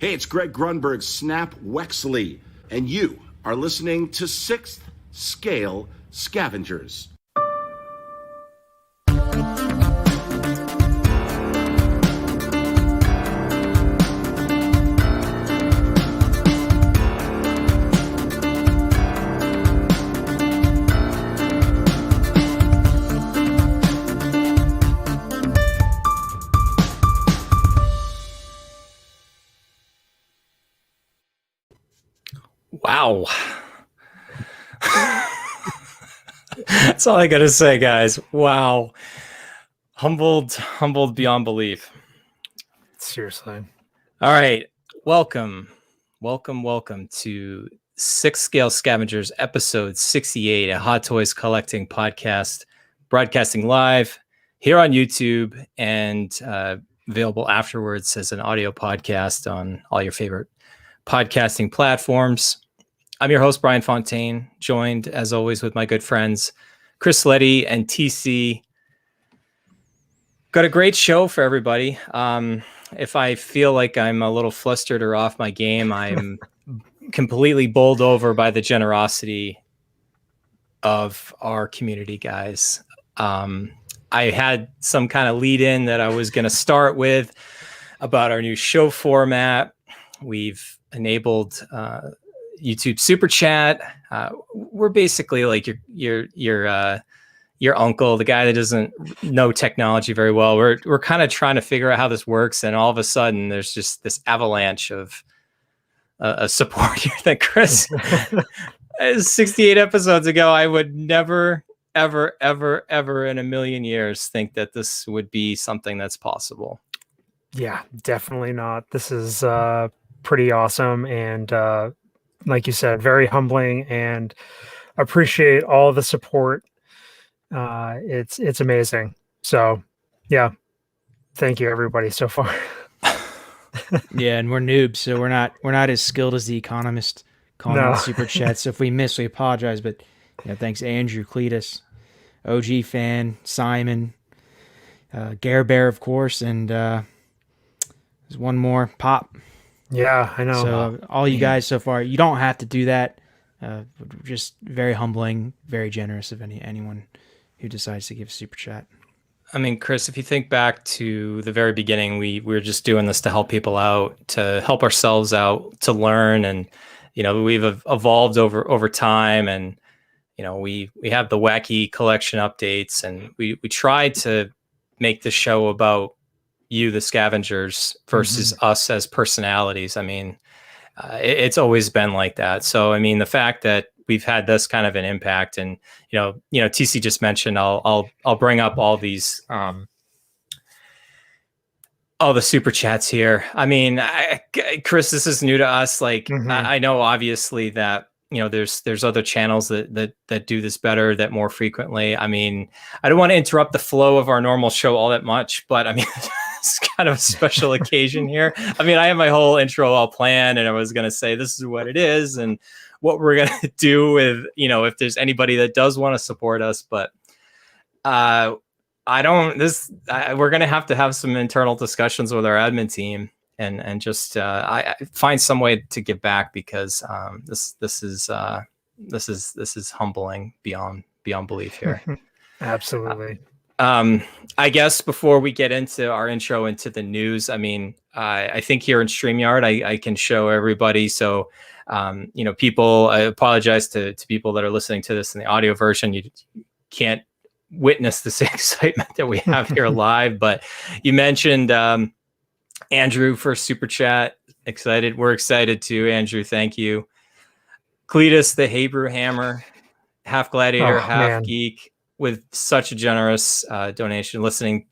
Hey, it's Greg Grunberg, Snap Wexley, and you are listening to 6th Scale Scavengers. Wow. That's all I got to say, guys. Wow. Humbled beyond belief. Seriously. All right. Welcome to 6th Scale Scavengers, episode 68, a Hot Toys collecting podcast, broadcasting live here on YouTube and available afterwards as an audio podcast on all your favorite podcasting platforms. I'm your host, Bryan Fontaine, joined as always with my good friends, Chris Leddy and TC. Got a great show for everybody. If I feel like I'm a little flustered or off my game, I'm completely bowled over by the generosity of our community, guys. I had some kind of lead in that I was going to start with about our new show format. We've enabled YouTube Super Chat. We're basically like your uncle, the guy that doesn't know technology very well. We're kind of trying to figure out how this works, and all of a sudden, there's just this avalanche of support here. That Chris, 68 episodes ago, I would never, ever, ever, ever in a million years think that this would be something that's possible. Yeah, definitely not. This is pretty awesome, and like you said, very humbling, and appreciate all the support. It's amazing. So yeah, thank you everybody so far. Yeah, and we're noobs, so we're not as skilled as the economist calling out super chat. So if we miss, we apologize. But yeah, thanks Andrew, Cletus, OG fan, Simon, Gare Bear, of course, and there's one more, Pop. Yeah, I know. So all you guys so far, you don't have to do that. Just very humbling, very generous of anyone who decides to give a super chat. I mean, Chris, if you think back to the very beginning, we were just doing this to help people out, to help ourselves out, to learn, and we've evolved over time, and we have the wacky collection updates, and we tried to make the show about you, the Scavengers, versus us as personalities. I mean, it's always been like that. So, I mean, the fact that we've had this kind of an impact, and TC just mentioned, I'll bring up all these, all the super chats here. I mean, Chris, this is new to us. Like, I know obviously that there's other channels that do this better, that more frequently. I mean, I don't want to interrupt the flow of our normal show all that much, but I mean, it's kind of a special occasion here. I mean, I have my whole intro all planned, and I was going to say this is what it is and what we're going to do with, if there's anybody that does want to support us, but we're going to have some internal discussions with our admin team and just I find some way to give back, because this is humbling beyond belief here. Absolutely. I guess before we get into our intro into the news, I mean, I think here in StreamYard, I can show everybody. So, people, I apologize to people that are listening to this in the audio version. You can't witness the same excitement that we have here live, but you mentioned Andrew for super chat. Excited. We're excited too. Andrew, thank you. Cletus, the Hebrew Hammer, half gladiator, half geek, with such a generous donation, listening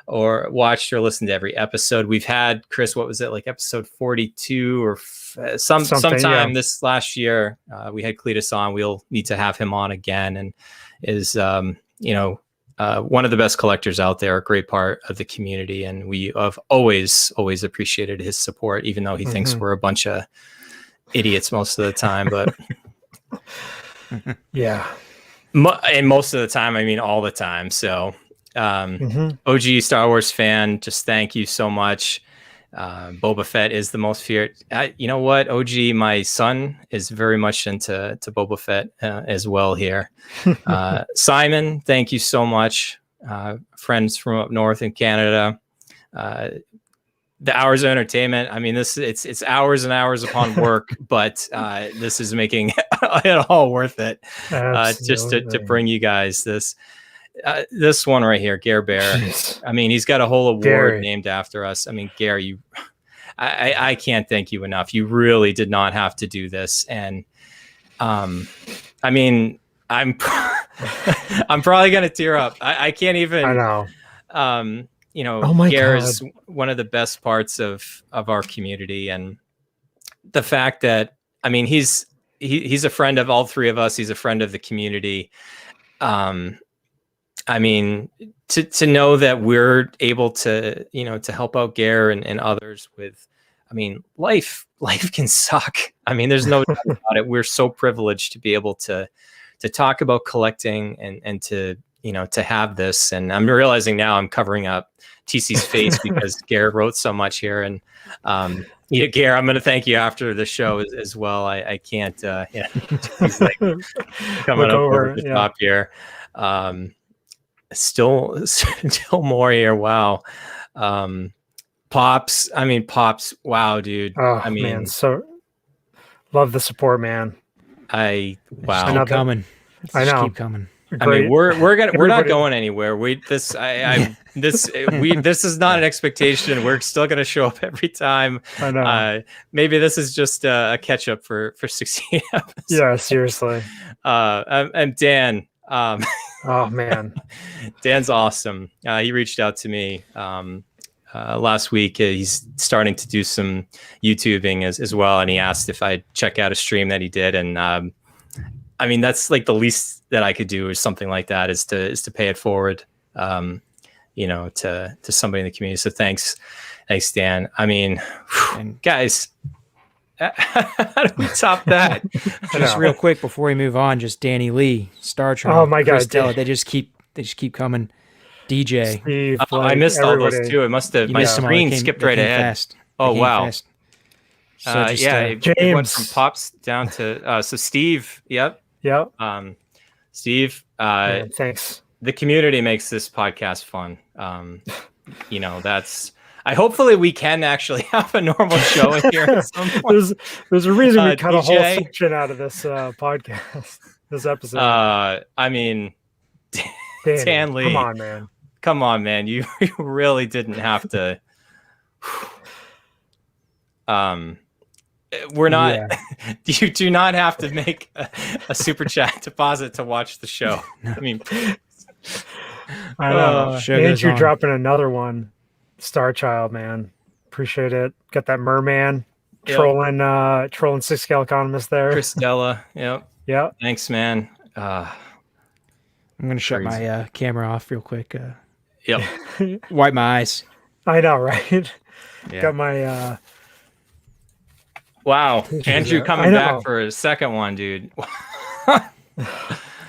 or watched or listened to every episode. We've had Chris, what was it, like episode 42 or sometime this last year. We had Cletus on. We'll need to have him on again, and is one of the best collectors out there, a great part of the community, and we have always appreciated his support, even though he thinks we're a bunch of idiots most of the time. But yeah, and most of the time, I mean all the time. So OG Star Wars fan, just thank you so much. Boba Fett is the most feared. You know what, OG, my son is very much into Boba Fett as well here. Simon, thank you so much. Friends from up north in Canada. The hours of entertainment. I mean, it's hours and hours upon work, but this is making it all worth it. Just to bring you guys this one right here, Gare Bear. Jeez. I mean, he's got a whole award named after us. I mean, Gare, I can't thank you enough. You really did not have to do this. And I mean, I'm probably gonna tear up. I can't even. I know. Gare is one of the best parts of our community, and the fact that, I mean, he's a friend of all three of us. He's a friend of the community. I mean, to know that we're able to, to help out Gare and others with, I mean, life can suck. I mean, there's no doubt about it. We're so privileged to be able to talk about collecting and to, to have this. And I'm realizing now I'm covering up TC's face because Gare wrote so much here. And Gare, I'm going to thank you after the show as well. I can't, he's like coming up over the top here. Still more here. Wow. Pops. Wow, dude. Oh, I mean, man, so love the support, man. Wow. Keep coming. I know. Keep coming. Great. I mean, we're not going anywhere. This is not an expectation. We're still going to show up every time. I know. Maybe this is just a catch up for 16 episodes. Yeah, seriously. And Dan. Oh man, Dan's awesome. He reached out to me last week. He's starting to do some YouTubing as well, and he asked if I'd check out a stream that he did. And I mean, that's like the least that I could do, or something like that, is to pay it forward, to somebody in the community. So thanks, Dan. I mean, guys. How do we top that? Just real quick before we move on, just Danny Lee, Star Trek. Oh my God, they just keep coming. DJ, Steve, I missed everybody. All those too. It must have my screen skipped right ahead. Fast. Oh wow. Fast. So it went from Pops down to so Steve. Yep. Steve. Thanks. The community makes this podcast fun. That's. Hopefully we can actually have a normal show in here at some point. There's a reason we cut a whole section out of this podcast, this episode. I mean, Dan Lee, come on, man. You really didn't have to. We're not. Yeah. You do not have to make a super chat deposit to watch the show. I mean, I know. Andrew dropping another one. Star Child, man, appreciate it. Got that merman trolling 6-scale economist there. Christella, yep. Thanks, man. I'm gonna shut my camera off real quick. Yep. Wipe my eyes. I know, right? Yeah. Got my. Wow, Andrew coming back for his second one, dude.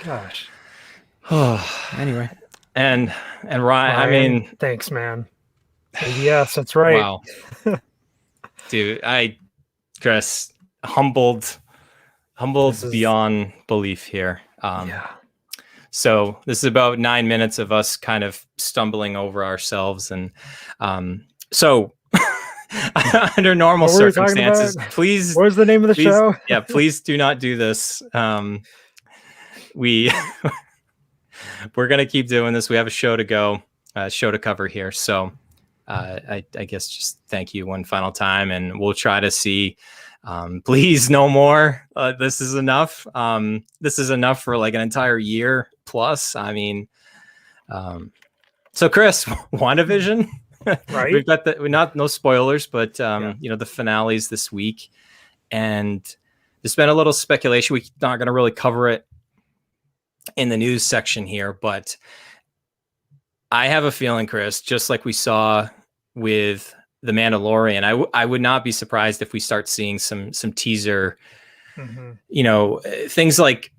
Gosh. Anyway, and Ryan, I mean, thanks, man. Yes, that's right. Wow. Dude, Chris, humbled beyond belief here. So this is about 9 minutes of us kind of stumbling over ourselves. And so under normal circumstances, please. What was the name of the show? Yeah, please do not do this. We're going to keep doing this. We have a show to go, show to cover here. So I guess just thank you one final time, and we'll try to see. Please, no more. This is enough. This is enough for like an entire year plus. I mean, So Chris, WandaVision, Right? we've got no spoilers, but the finales this week, and there's been a little speculation. We're not going to really cover it in the news section here, but I have a feeling, Chris, just like we saw with the Mandalorian, I would not be surprised if we start seeing some teaser, things like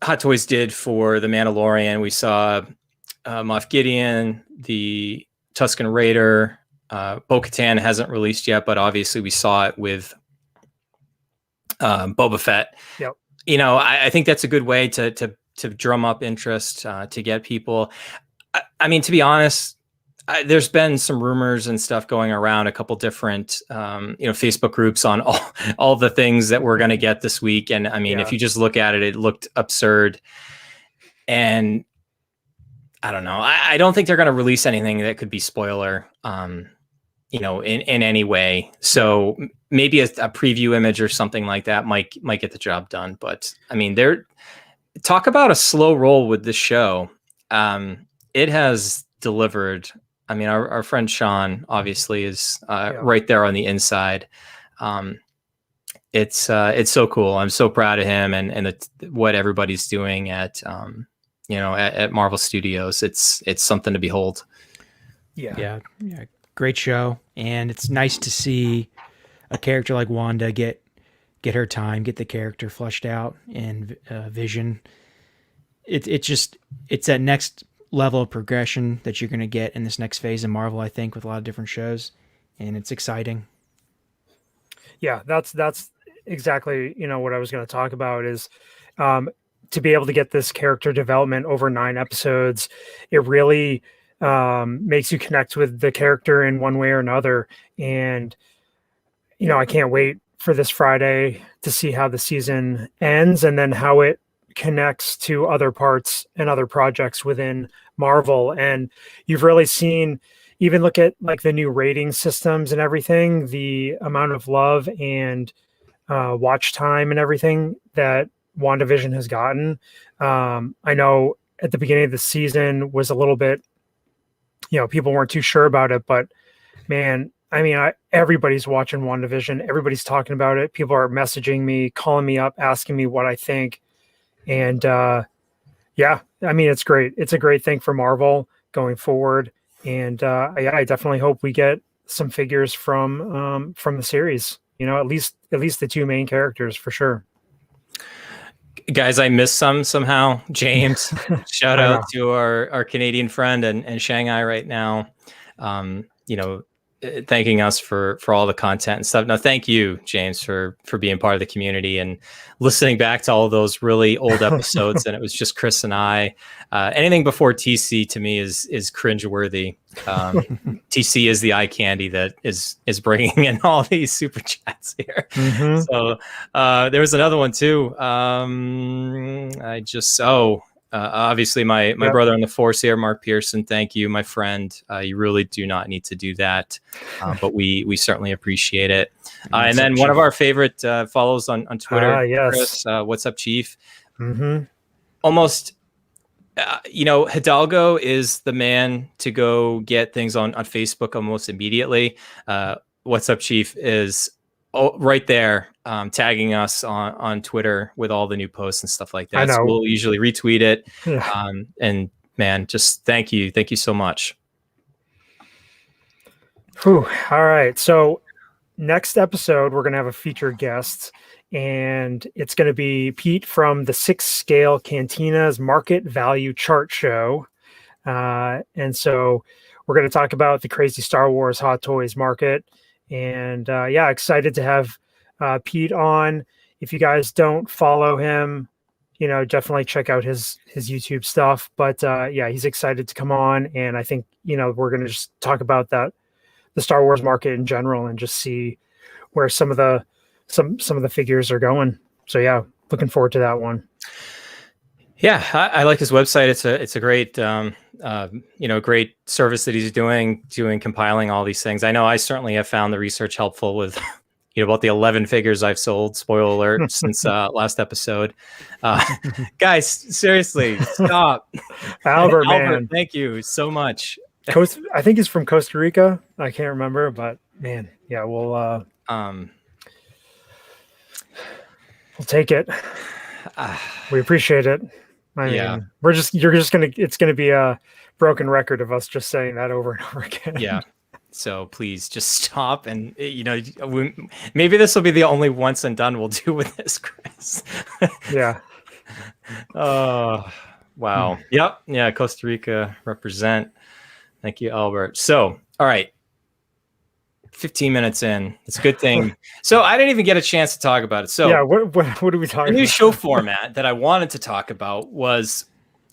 Hot Toys did for the Mandalorian. We saw Moff Gideon, the Tusken Raider, Bo-Katan hasn't released yet, but obviously we saw it with Boba Fett. Yep. I think that's a good way to drum up interest, to get people. I mean, to be honest, there's been some rumors and stuff going around, a couple different, Facebook groups on all the things that we're going to get this week. And I mean, if you just look at it, it looked absurd. And I don't know. I don't think they're going to release anything that could be spoiler, in any way. So maybe a preview image or something like that might get the job done. But I mean, talk about a slow roll with this show. It has delivered. I mean, our friend Sean obviously is right there on the inside. It's so cool. I'm so proud of him and what everybody's doing at Marvel Studios. It's something to behold. Yeah. Great show, and it's nice to see a character like Wanda get her time, get the character fleshed out, and Vision. It's that next level of progression that you're going to get in this next phase of Marvel, I think, with a lot of different shows, and it's exciting. Yeah, that's exactly what I was going to talk about is to be able to get this character development over 9 episodes. It really makes you connect with the character in one way or another, and I can't wait for this Friday to see how the season ends and then how it connects to other parts and other projects within Marvel. And you've really seen, even look at like the new rating systems and everything, the amount of love and watch time and everything that WandaVision has gotten. I know at the beginning of the season was a little bit, people weren't too sure about it, but man, I mean, everybody's watching WandaVision. Everybody's talking about it. People are messaging me, calling me up, asking me what I think. And I mean, it's great. It's a great thing for Marvel going forward. And I definitely hope we get some figures from the series. At least the 2 main characters for sure. Guys, I missed somehow. James, shout out to our Canadian friend and Shanghai right now. Thanking us for all the content and stuff. No, thank you, James, for being part of the community and listening back to all those really old episodes. And it was just Chris and I. Anything before TC to me is cringeworthy. TC is the eye candy that is bringing in all these super chats here. Mm-hmm. So there was another one too. Obviously my brother on the force here, Mark Pearson. Thank you, my friend. You really do not need to do that, but we certainly appreciate it. And then one of our favorite follows on Twitter, yes. Chris, what's up, Chief? Mm-hmm. Almost, Hidalgo is the man to go get things on Facebook almost immediately. What's up, Chief is right there, tagging us on Twitter with all the new posts and stuff like that. So we'll usually retweet it. Yeah. And man, just thank you so much. Whew. All right. So next episode, we're going to have a featured guest, and it's going to be Pete from the 6 Scale Cantina's Market Value Chart Show. And so we're going to talk about the crazy Star Wars Hot Toys market. And excited to have Pete on. If you guys don't follow him, definitely check out his YouTube stuff. But he's excited to come on, and I think we're going to just talk about the Star Wars market in general and just see where some of the figures are going. So yeah, looking forward to that one. Yeah, I like his website. It's a great great service that he's doing compiling all these things. I know I certainly have found the research helpful with about the 11 figures I've sold. Spoiler alert, since last episode. Guys, seriously, stop. Albert, Albert, man. thank you so much. I think he's from Costa Rica. I can't remember, but man, yeah, we'll take it. We appreciate it. I mean, it's gonna be a broken record of us just saying that over and over again. Yeah. So please just stop. And maybe this will be the only once and done we'll do with this, Chris. Yeah. Oh, wow. Yep. Yeah. Costa Rica represent. Thank you, Albert. So, all right. 15 minutes in. It's a good thing. So I didn't even get a chance to talk about it. So yeah, what are we talking about? The new show format that I wanted to talk about was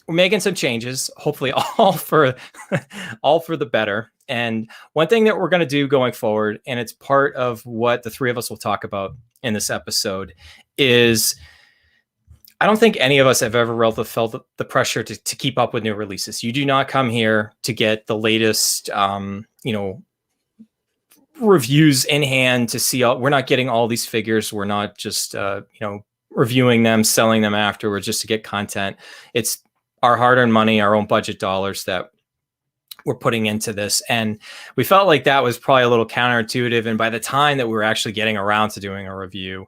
we're making some changes, hopefully all for the better. And one thing that we're going to do going forward, and it's part of what the three of us will talk about in this episode, is I don't think any of us have ever really felt the pressure to keep up with new releases. You do not come here to get the latest, reviews in hand to see we're not getting all these figures. We're not just, reviewing them, selling them afterwards just to get content. It's our hard-earned money, our own budget dollars that we're putting into this. And we felt like that was probably a little counterintuitive. And by the time that we were actually getting around to doing a review,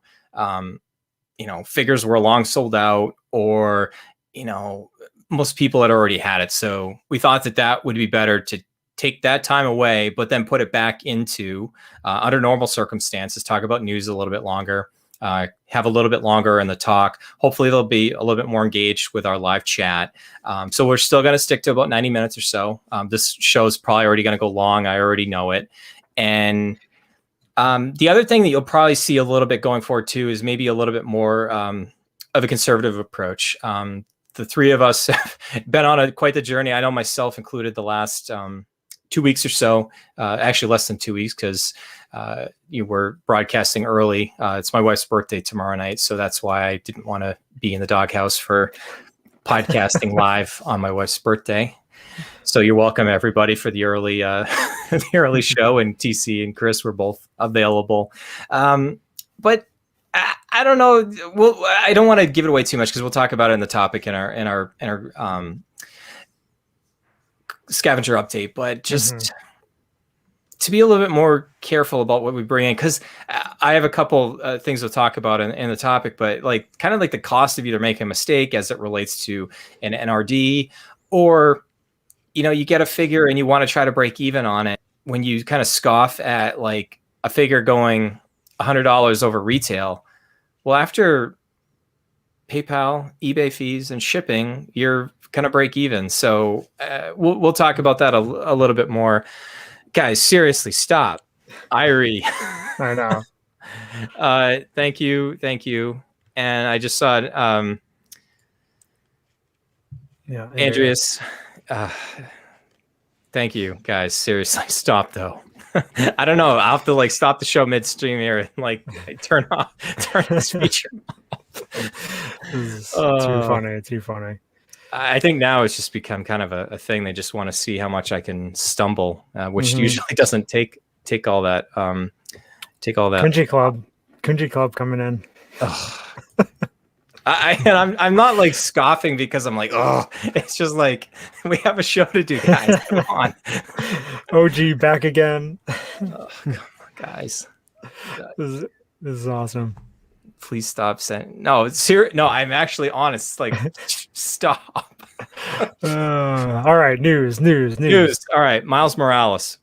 figures were long sold out, or, most people had already had it. So we thought that would be better to take that time away, but then put it back into under normal circumstances, talk about news a little bit longer, have a little bit longer in the talk. Hopefully they'll be a little bit more engaged with our live chat. So we're still going to stick to about 90 minutes or so. This show is probably already going to go long. I already know it. And the other thing that you'll probably see a little bit going forward too is maybe a little bit more of a conservative approach. The three of us have been on quite the journey. I know myself included the last 2 weeks or so, actually less than 2 weeks, because you were broadcasting early. It's my wife's birthday tomorrow night, so that's why I didn't want to be in the doghouse for podcasting live on my wife's birthday. So you're welcome, everybody, for the early the early show, and TC and Chris were both available. But I don't know. Well, I don't want to give it away too much because we'll talk about it in the topic in our Scavenger update, but just to be a little bit more careful about what we bring in, because I have a couple things to talk about in the topic, but kind of the cost of either making a mistake as it relates to an NRD, or you get a figure and you want to try to break even on it when you kind of scoff at a figure going $100 over retail. Well, after PayPal, eBay fees, and shipping, you're kind of break even. So we'll talk about that a little bit more. Guys, seriously, stop. Irie. I know. Thank you. And I just saw it. Yeah, Andreas. Thank you, guys. Seriously, stop though. I don't know. I'll have to stop the show midstream here and turn this feature off. It's too funny. I think now it's just become kind of a thing. They just want to see how much I can stumble, which usually doesn't take all that. Kunji Club coming in. I'm not scoffing because I'm it's just we have a show to do, guys. Come on. OG back again. Come on, guys. This is awesome. Please stop saying no. It's serious. No, I'm actually honest. Stop. All right, news. All right, Miles Morales.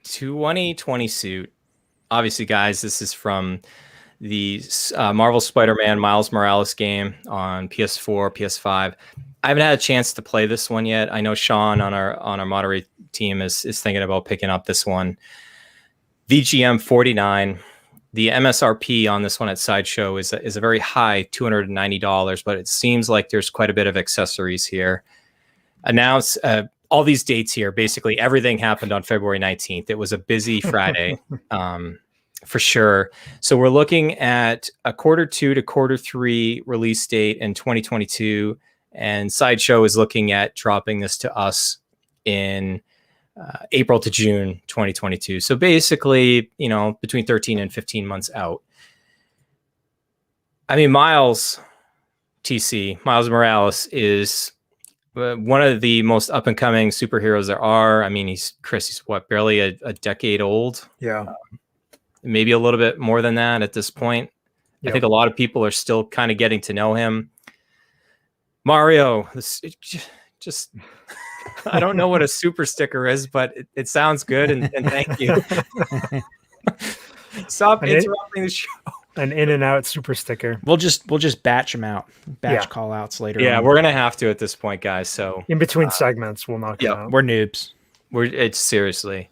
2020 suit. Obviously, guys, this is from the Marvel Spider-Man Miles Morales game on PS4, PS5. I haven't had a chance to play this one yet. I know Sean on our moderate team is thinking about picking up this one. VGM 49. The MSRP on this one at Sideshow is a very high $290, but it seems like there's quite a bit of accessories here. Announce all these dates here. Basically, everything happened on February 19th. It was a busy Friday, for sure. So we're looking at a Q2 to Q3 release date in 2022, and Sideshow is looking at dropping this to us in April to June 2022. So basically, between 13 and 15 months out. I mean, Miles Morales is one of the most up and coming superheroes there are. I mean, he's what, barely a decade old? Yeah. Maybe a little bit more than that at this point. Yep. I think a lot of people are still kind of getting to know him. Mario, just I don't know what a super sticker is, but it sounds good, and thank you. Stop interrupting the show. An in and out super sticker. We'll just batch them out. Call outs later. Yeah, on. We're gonna have to at this point, guys. So in between segments, we'll knock them out. We're noobs. It's seriously.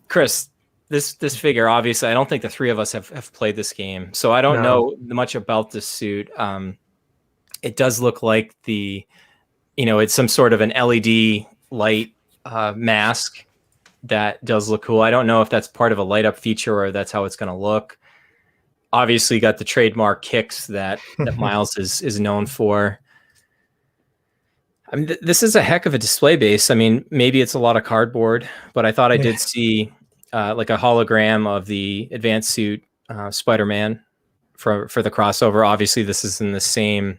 Chris, this figure, obviously, I don't think the three of us have played this game, so I don't know much about this suit. It does look like it's some sort of an LED light mask. That does look cool. I don't know if that's part of a light up feature or that's how it's going to look. Obviously got the trademark kicks that Miles is known for. I mean, this is a heck of a display base. I mean, maybe it's a lot of cardboard, but I thought I did see like a hologram of the advanced suit Spider-Man for the crossover. Obviously this is in the same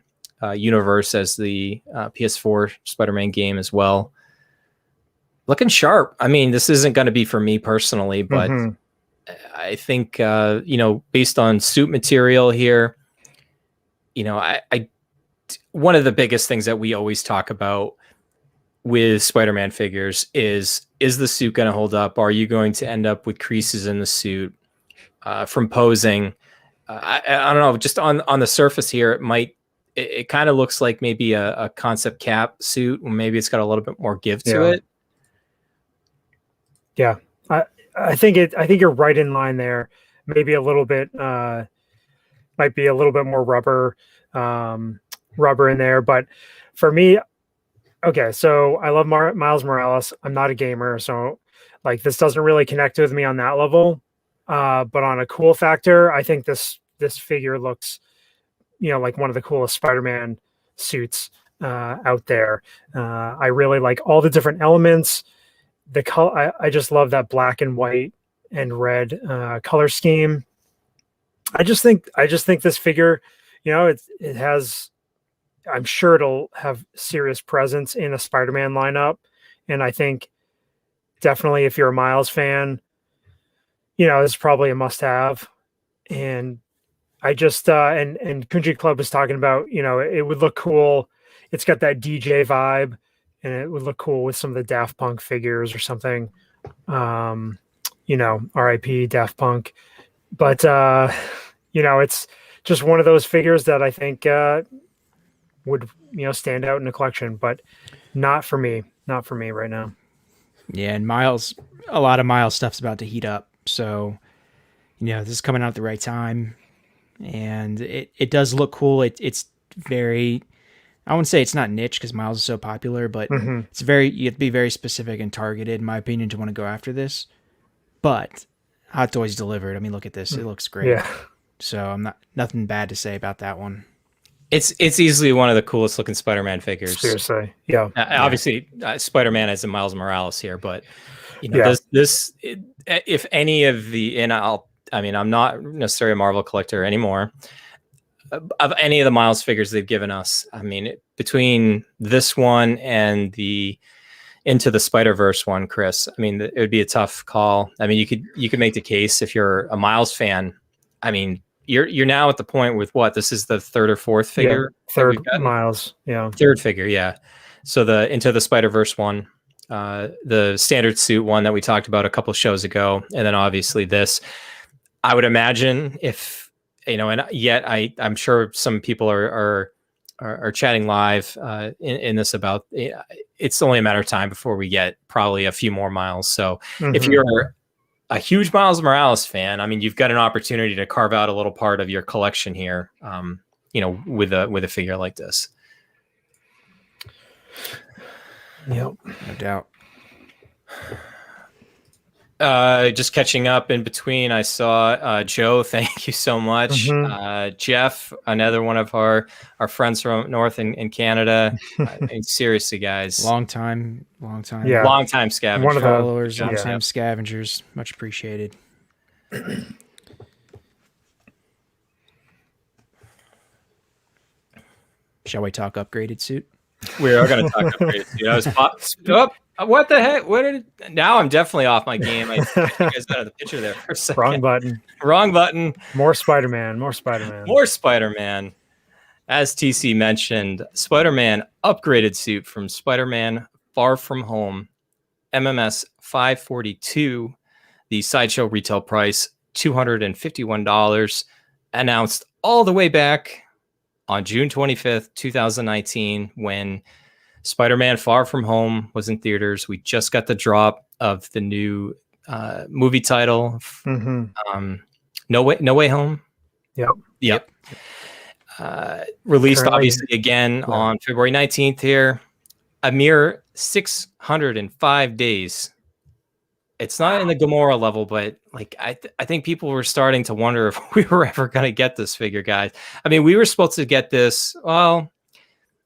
universe as the PS4 Spider-Man game as well. Looking sharp. I mean, this isn't going to be for me personally, but I think, based on suit material here, one of the biggest things that we always talk about with Spider-Man figures is the suit going to hold up? Are you going to end up with creases in the suit from posing? I don't know, just on the surface here, it kind of looks like maybe a concept cap suit, or maybe it's got a little bit more give to it. Yeah, I think you're right in line there. Maybe a little bit, might be a little bit more rubber in there. But for me, okay, so I love Miles Morales. I'm not a gamer, so like this doesn't really connect with me on that level. But on a cool factor, I think this figure looks, like one of the coolest Spider-Man suits out there. I really like all the different elements. The color, I just love that black and white and red color scheme. I just think this figure, it has, I'm sure it'll have serious presence in a Spider-Man lineup. And I think definitely if you're a Miles fan, it's probably a must have. And I just, and Kunji Club was talking about, it would look cool. It's got that DJ vibe. And it would look cool with some of the Daft Punk figures or something, RIP Daft Punk. But, it's just one of those figures that I think would, stand out in the collection, but not for me right now. Yeah, and a lot of Miles stuff's about to heat up. So, this is coming out at the right time. And it does look cool. It's very... I wouldn't say it's not niche because Miles is so popular, but it's you have to be very specific and targeted, in my opinion, to want to go after this. But Hot Toys delivered. I mean, look at this; it looks great. Yeah. So nothing bad to say about that one. It's easily one of the coolest looking Spider-Man figures. Seriously, yeah. Obviously, Spider-Man is a Miles Morales here, but if any of the I'm not necessarily a Marvel collector anymore. Of any of the Miles figures they've given us, I mean, between this one and the Into the Spider-Verse one, Chris, I mean, it would be a tough call. I mean, you could make the case if you're a Miles fan. I mean, you're now at the point with what? This is the third or fourth figure. Yeah, third Miles, yeah. Third figure, yeah. So the Into the Spider-Verse one, the standard suit one that we talked about a couple shows ago, and then obviously this. I would imagine if. And yet I'm sure some people are chatting live in this about it's only a matter of time before we get probably a few more Miles. So if you're a huge Miles Morales fan, I mean, you've got an opportunity to carve out a little part of your collection here, with a figure like this. Yep, no doubt. Just catching up in between. I saw Joe. Thank you so much. Jeff, another one of our friends from North in Canada. I mean, seriously, guys, long time Yeah. long time Scavengers. One of the followers, long yeah. time Scavengers. Much appreciated. Shall we talk upgraded suit? We are going to talk upgrades. Dude. I was what the heck? Now I'm definitely off my game. I took you guys out of the picture there for a second. Wrong button. More Spider-Man. More Spider-Man. As TC mentioned, Spider-Man upgraded suit from Spider-Man Far From Home, MMS 542. The Sideshow retail price $251. Announced all the way back on June 25th, 2019, when Spider-Man Far From Home was in theaters. We just got the drop of the new movie title, No Way Home. Yep. Released Currently, obviously again on February 19th here. A mere 605 days. It's not in the Gamora level, but like I think people were starting to wonder if we were ever going to get this figure, guys. I mean, we were supposed to get this. Well,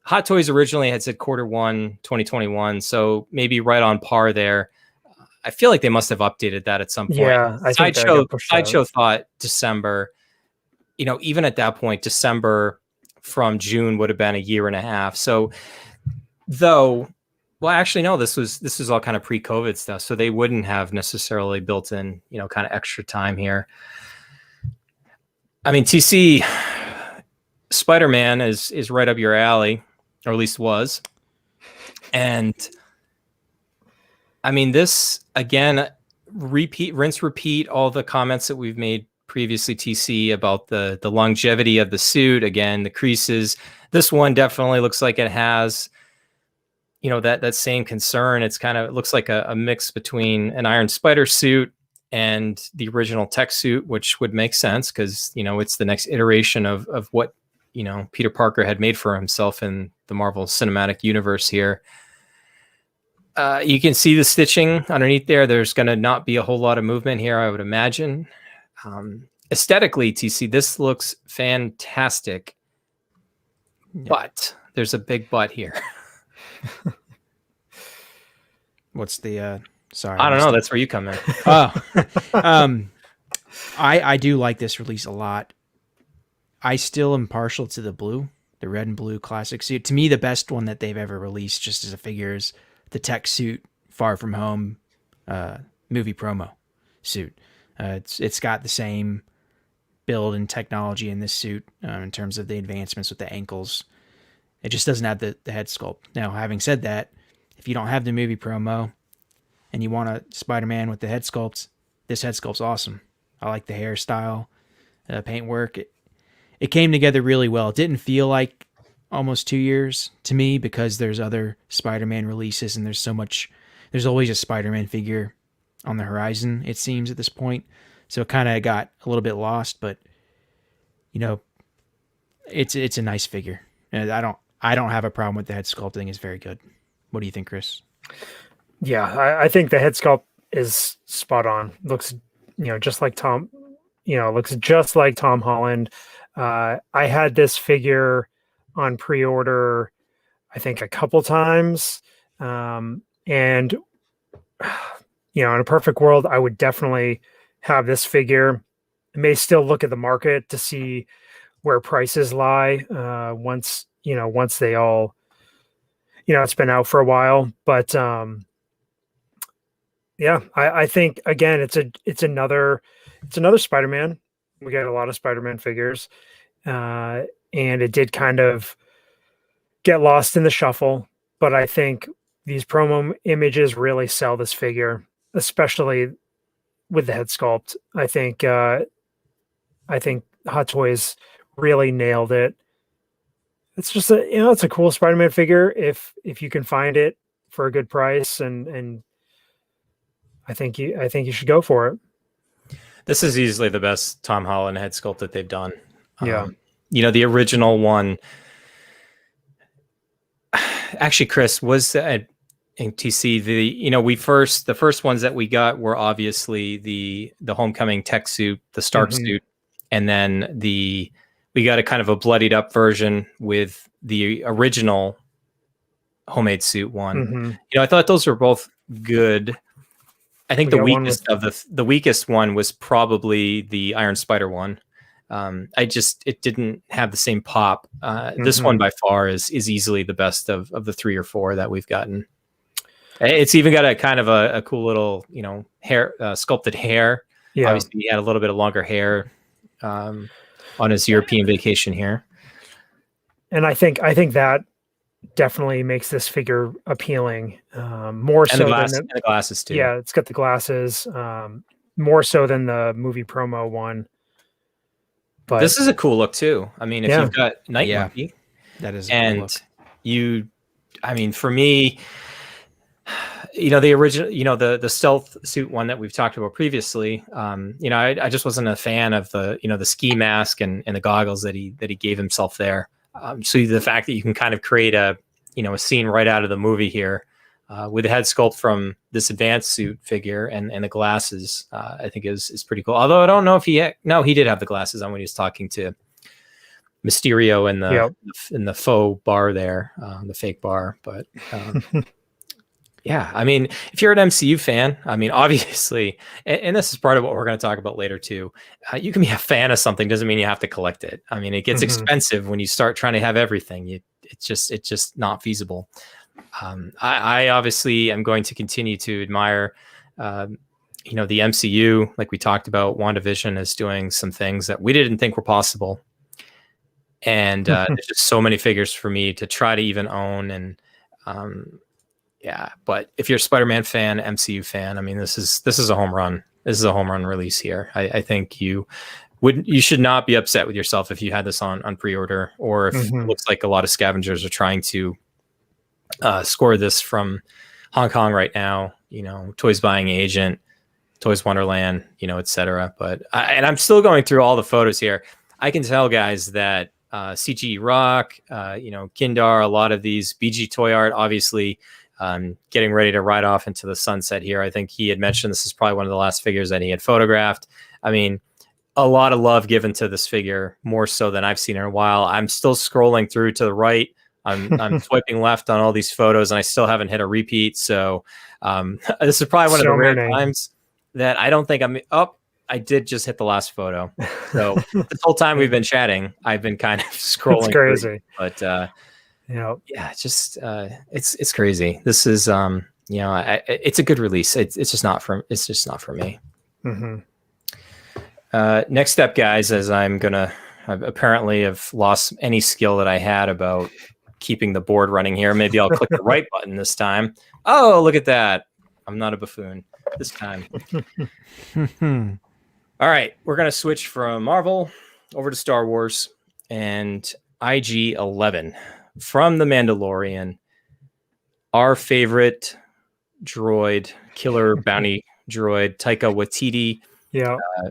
Hot Toys originally had said Q1 2021, so maybe right on par there. I feel like they must have updated that at some point. Yeah, I think Sideshow thought December. You know, even at that point, December from June would have been a year and a half. So, though. Well, actually, no, this was all kind of pre-COVID stuff, so they wouldn't have necessarily built in, kind of extra time here. I mean, TC, Spider-Man is right up your alley, or at least was. And I mean, this, again, rinse, repeat all the comments that we've made previously, TC, about the longevity of the suit. Again, the creases. This one definitely looks like it has that same concern. It's kind of, it looks like a mix between an Iron Spider suit and the original tech suit, which would make sense because, it's the next iteration of what, Peter Parker had made for himself in the Marvel Cinematic Universe here. You can see the stitching underneath there. There's going to not be a whole lot of movement here, I would imagine. Aesthetically, TC, this looks fantastic, but there's a big but here. What's the sorry, I don't know, that's where you come in. I do like this release a lot. I still am partial to the red and blue classic suit. To me, the best one that they've ever released just as a figure is the tech suit Far From Home movie promo suit. It's got the same build and technology in this suit in terms of the advancements with the ankles. It just doesn't have the head sculpt. Now, having said that, if you don't have the movie promo and you want a Spider-Man with the head sculpts, this head sculpt's awesome. I like the hairstyle, paintwork. It came together really well. It didn't feel like almost 2 years to me because there's other Spider-Man releases and there's always a Spider-Man figure on the horizon, it seems, at this point. So it kind of got a little bit lost, but it's a nice figure. And I don't have a problem with the head sculpting. It's very good. What do you think, Chris? Yeah, I think the head sculpt is spot on. Looks, just like Tom. Looks just like Tom Holland. I had this figure on pre-order, I think, a couple times, and in a perfect world, I would definitely have this figure. I may still look at the market to see where prices lie once they all, it's been out for a while, but I think, again, it's another Spider-Man. We got a lot of Spider-Man figures, and it did kind of get lost in the shuffle, but I think these promo images really sell this figure, especially with the head sculpt. I think Hot Toys really nailed it. It's just it's a cool Spider-Man figure if you can find it for a good price, and I think you should go for it. This is easily the best Tom Holland head sculpt that they've done. Yeah. The original one. Actually, Chris, was that And TC, the first ones that we got were obviously the Homecoming tech suit, the Stark suit, and then we got a kind of a bloodied up version with the original homemade suit one. I thought those were both good. I think the weakest of the weakest one was probably the Iron Spider one. It didn't have the same pop. This one by far is easily the best of the 3 or 4 that we've gotten. It's even got a kind of a cool little, hair, sculpted hair. Yeah. Obviously, he had a little bit of longer hair on his European vacation here. And I think that definitely makes this figure appealing, more so than the glasses too. Yeah, it's got the glasses, more so than the movie promo one. But this is a cool look too. I mean, if you've got Night Monkey, that is a cool look. For me, the original, the stealth suit one that we've talked about previously, I just wasn't a fan of the ski mask and the goggles that he gave himself there. So the fact that you can kind of create a scene right out of the movie here, with the head sculpt from this advanced suit figure and the glasses, I think is pretty cool. Although I don't know if he did have the glasses on when he was talking to Mysterio in the faux bar there, the fake bar, but. Yeah, I mean, if you're an MCU fan, I mean, obviously, and this is part of what we're going to talk about later too, you can be a fan of something, doesn't mean you have to collect it. I mean, it gets expensive when you start trying to have everything. It's just not feasible. I obviously am going to continue to admire, the MCU, like we talked about. WandaVision is doing some things that we didn't think were possible. And there's just so many figures for me to try to even own. And, yeah, but if you're a Spider-Man fan, MCU fan, I mean, this is a home run. This is a home run release here. I think you should not be upset with yourself if you had this on pre-order, or if it looks like a lot of scavengers are trying to score this from Hong Kong right now. Toys Buying Agent, Toys Wonderland, etc. But I'm still going through all the photos here. I can tell, guys, that CG Rock, Kindar, a lot of these BG Toy Art, obviously. Getting ready to ride off into the sunset here. I think he had mentioned this is probably one of the last figures that he had photographed. I mean, a lot of love given to this figure, more so than I've seen in a while. I'm still scrolling through to the right. I'm swiping left on all these photos, and I still haven't hit a repeat. So this is probably one of the rare times that I don't think I did just hit the last photo. So this whole time we've been chatting, I've been kind of scrolling. It's crazy. But it's crazy. This is it's a good release. It's just not for me. Next step, guys, as I apparently have lost any skill that I had about keeping the board running here. Maybe I'll click the right button this time. Oh, look at that. I'm not a buffoon this time. All right, we're gonna switch from Marvel over to Star Wars and IG-11. From The Mandalorian, our favorite droid, killer bounty droid, Taika Waititi,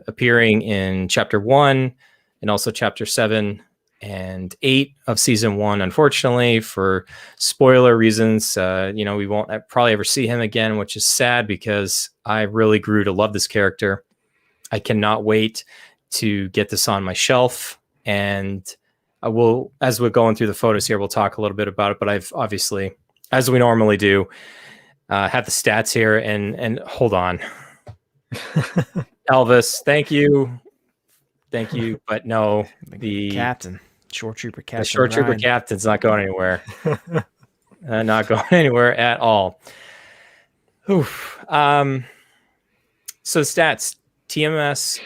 appearing in Chapter 1 and also Chapter 7 and 8 of Season 1. Unfortunately, for spoiler reasons, we won't probably ever see him again, which is sad because I really grew to love this character. I cannot wait to get this on my shelf, and I will, as we're going through the photos here, we'll talk a little bit about it, but I've obviously, as we normally do, have the stats here and hold on. Elvis, thank you. But no, the captain, short trooper captain. The short trooper captain's not going anywhere. Not going anywhere at all. Oof. So stats, TMS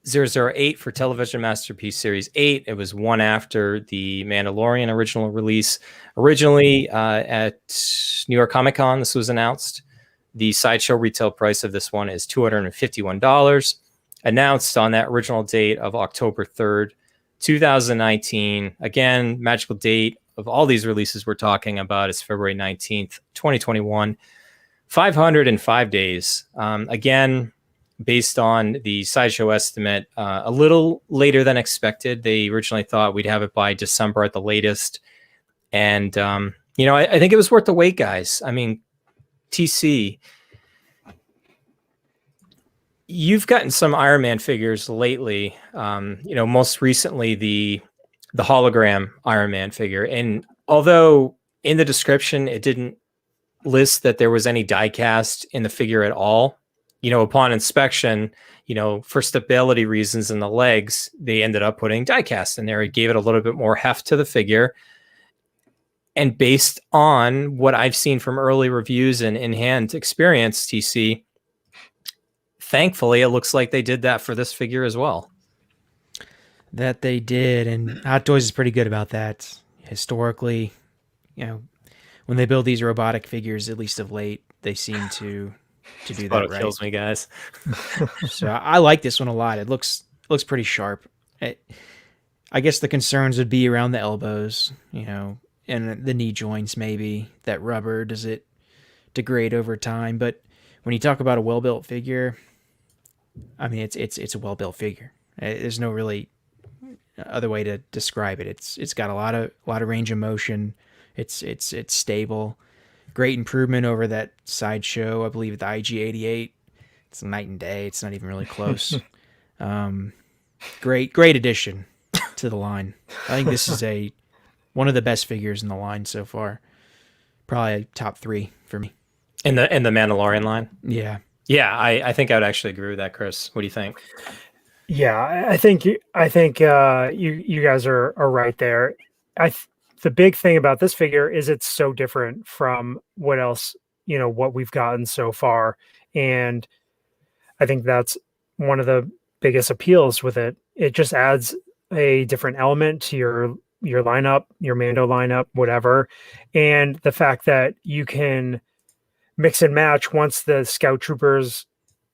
008 for Television Masterpiece Series 8. It was one after the Mandalorian original release. Originally at New York Comic Con, this was announced. The sideshow retail price of this one is $251. Announced on that original date of October 3rd, 2019. Again, magical date of all these releases we're talking about is February 19th, 2021. 505 days. Again, based on the sideshow estimate, a little later than expected. They originally thought we'd have it by December at the latest. And You know, I think it was worth the wait, guys. I mean, TC, you've gotten some Iron Man figures lately. You know, most recently the hologram Iron Man figure. And although in the description it didn't list that there was any die cast in the figure at all, you know, upon inspection, you know, for stability reasons in the legs, they ended up putting die cast in there. It gave it a little bit more heft to the figure. And based on what I've seen from early reviews and in-hand experience, TC, thankfully, it looks like they did that for this figure as well. That they did, and Hot Toys is pretty good about that. Historically, you know, when they build these robotic figures, at least of late, they seem to do that right. Kills me, guys. So I like this one a lot. It looks pretty sharp. I guess the concerns would be around the elbows, you know, and the knee joints. Maybe that rubber, does it degrade over time? But when you talk about a well-built figure, I mean, it's a well-built figure. There's no really other way to describe it. It's got a lot of range of motion. It's stable. Great improvement over that Sideshow, I believe, the IG-88. It's night and day. It's not even really close. Great addition to the line. I think this is one of the best figures in the line so far. Probably top 3 for me. In the Mandalorian line? Yeah. Yeah, I think I would actually agree with that, Chris. What do you think? Yeah, I think you guys are right there. The big thing about this figure is it's so different from what else, you know, what we've gotten so far. And I think that's one of the biggest appeals with it. It just adds a different element to your lineup, your Mando lineup, whatever. And the fact that you can mix and match once the scout troopers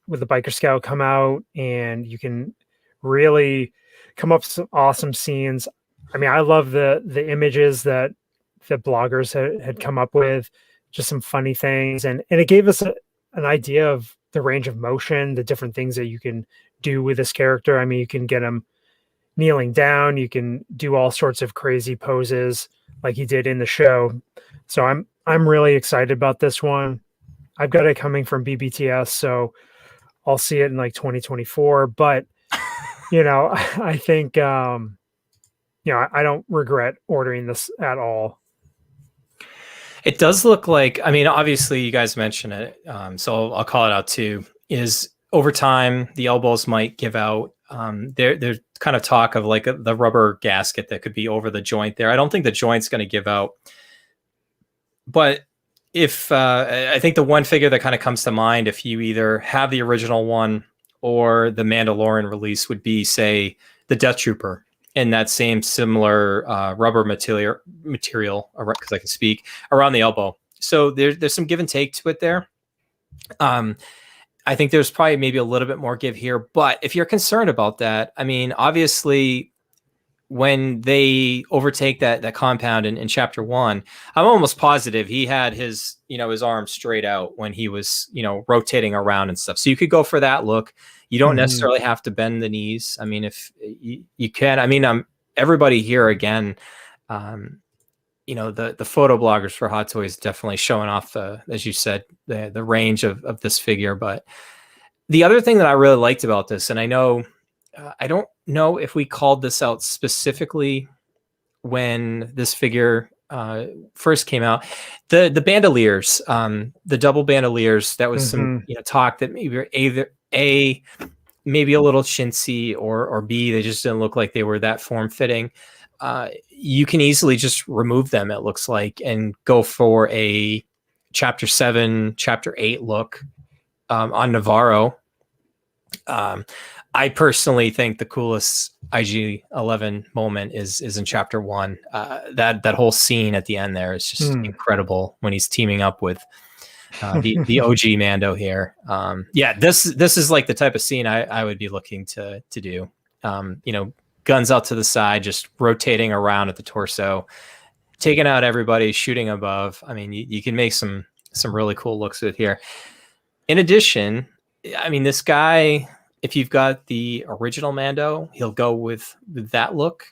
with the biker scout come out, and you can really come up with some awesome scenes. I mean, I love the images that the bloggers had come up with, just some funny things. And it gave us an idea of the range of motion, the different things that you can do with this character. I mean, you can get him kneeling down. You can do all sorts of crazy poses like he did in the show. So I'm really excited about this one. I've got it coming from BBTS, so I'll see it in like 2024. But, you know, I think, you know, I don't regret ordering this at all. It does look like, I mean, obviously you guys mentioned it, so I'll call it out too, is over time, the elbows might give out. There's kind of talk of like the rubber gasket that could be over the joint there. I don't think the joint's going to give out. But if I think the one figure that kind of comes to mind, if you either have the original one or the Mandalorian release, would be, say, the Death Trooper in that same similar rubber material, because I can speak, around the elbow. So there's some give and take to it there. I think there's probably maybe a little bit more give here, but if you're concerned about that, I mean, obviously when they overtake that compound in chapter 1, I'm almost positive he had his arms straight out when he was, rotating around and stuff. So you could go for that look. You don't necessarily have to bend the knees. I mean, if you can, I mean, everybody here again, the photo bloggers for Hot Toys definitely showing off as you said, the range of this figure. But the other thing that I really liked about this, and I know, I don't know if we called this out specifically when this figure first came out, the bandoliers, the double bandoliers, that was some talk that maybe either A, maybe a little chintzy, or B, they just didn't look like they were that form-fitting. You can easily just remove them, it looks like, and go for a chapter 7, chapter 8 look on Navarro. I personally think the coolest IG-11 moment is in chapter 1. That whole scene at the end there is just incredible when he's teaming up with the OG Mando here. This is like the type of scene I would be looking to do. Guns out to the side, just rotating around at the torso, taking out everybody, shooting above. I mean, you can make some really cool looks with here. In addition, I mean, this guy, if you've got the original Mando, he'll go with that look.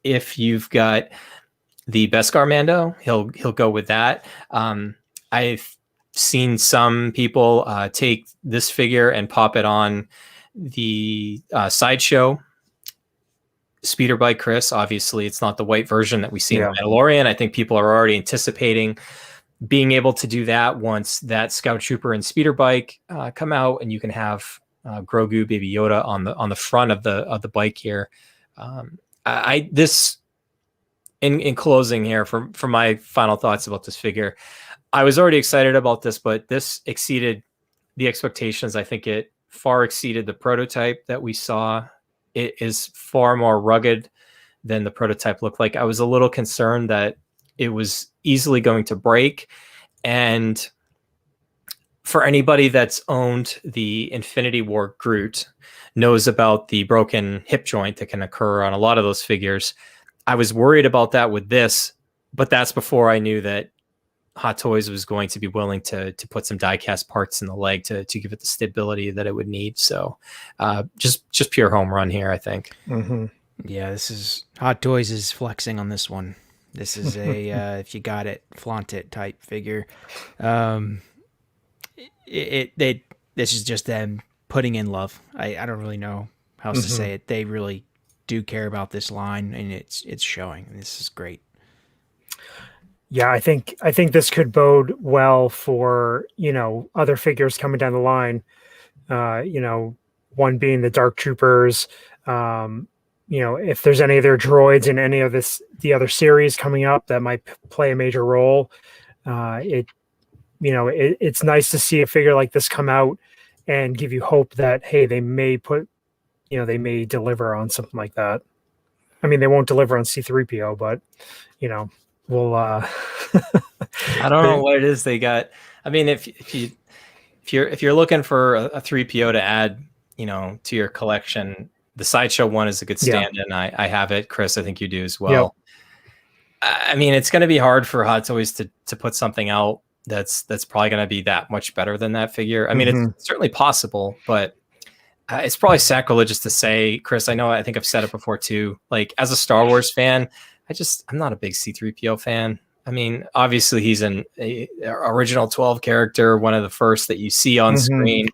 If you've got the Beskar Mando. He'll go with that. I've seen some people take this figure and pop it on the sideshow speeder bike, Chris. Obviously, it's not the white version that we see in the Mandalorian. I think people are already anticipating being able to do that once that Scout Trooper and speeder bike come out, and you can have Grogu, Baby Yoda on the front of the bike here. This in closing here for my final thoughts about this figure, I was already excited about this, but this exceeded the expectations. I think it far exceeded the prototype that we saw. It is far more rugged than the prototype looked like. I was a little concerned that it was easily going to break. And for anybody that's owned the Infinity War Groot knows about the broken hip joint that can occur on a lot of those figures. I was worried about that with this, but that's before I knew that Hot Toys was going to be willing to put some die-cast parts in the leg to give it the stability that it would need. So just pure home run here, I think. Mm-hmm. Yeah, this is Hot Toys is flexing on this one. This is a if you got it, flaunt it type figure. This is just them putting in love. I don't really know how else to say it. They really do care about this line, and it's showing. This is great. Yeah, I think this could bode well for, other figures coming down the line. One being the Dark Troopers. If there's any of their droids in any of the other series coming up that might play a major role, it's nice to see a figure like this come out and give you hope that, hey, they may deliver on something like that. I mean, they won't deliver on C-3PO, but we'll I don't know what it is they got. I mean, if you're looking for a 3PO to add, to your collection, the Sideshow one is a good stand-in. I have it. Chris, I think you do as well. Yep. I mean, it's going to be hard for Hot Toys to put something out that's probably going to be that much better than that figure. I mean, it's certainly possible, but it's probably sacrilegious to say, Chris, I think I've said it before too. Like, as a Star Wars fan, I'm not a big C-3PO fan. I mean, obviously he's an original 12 character, one of the first that you see on screen.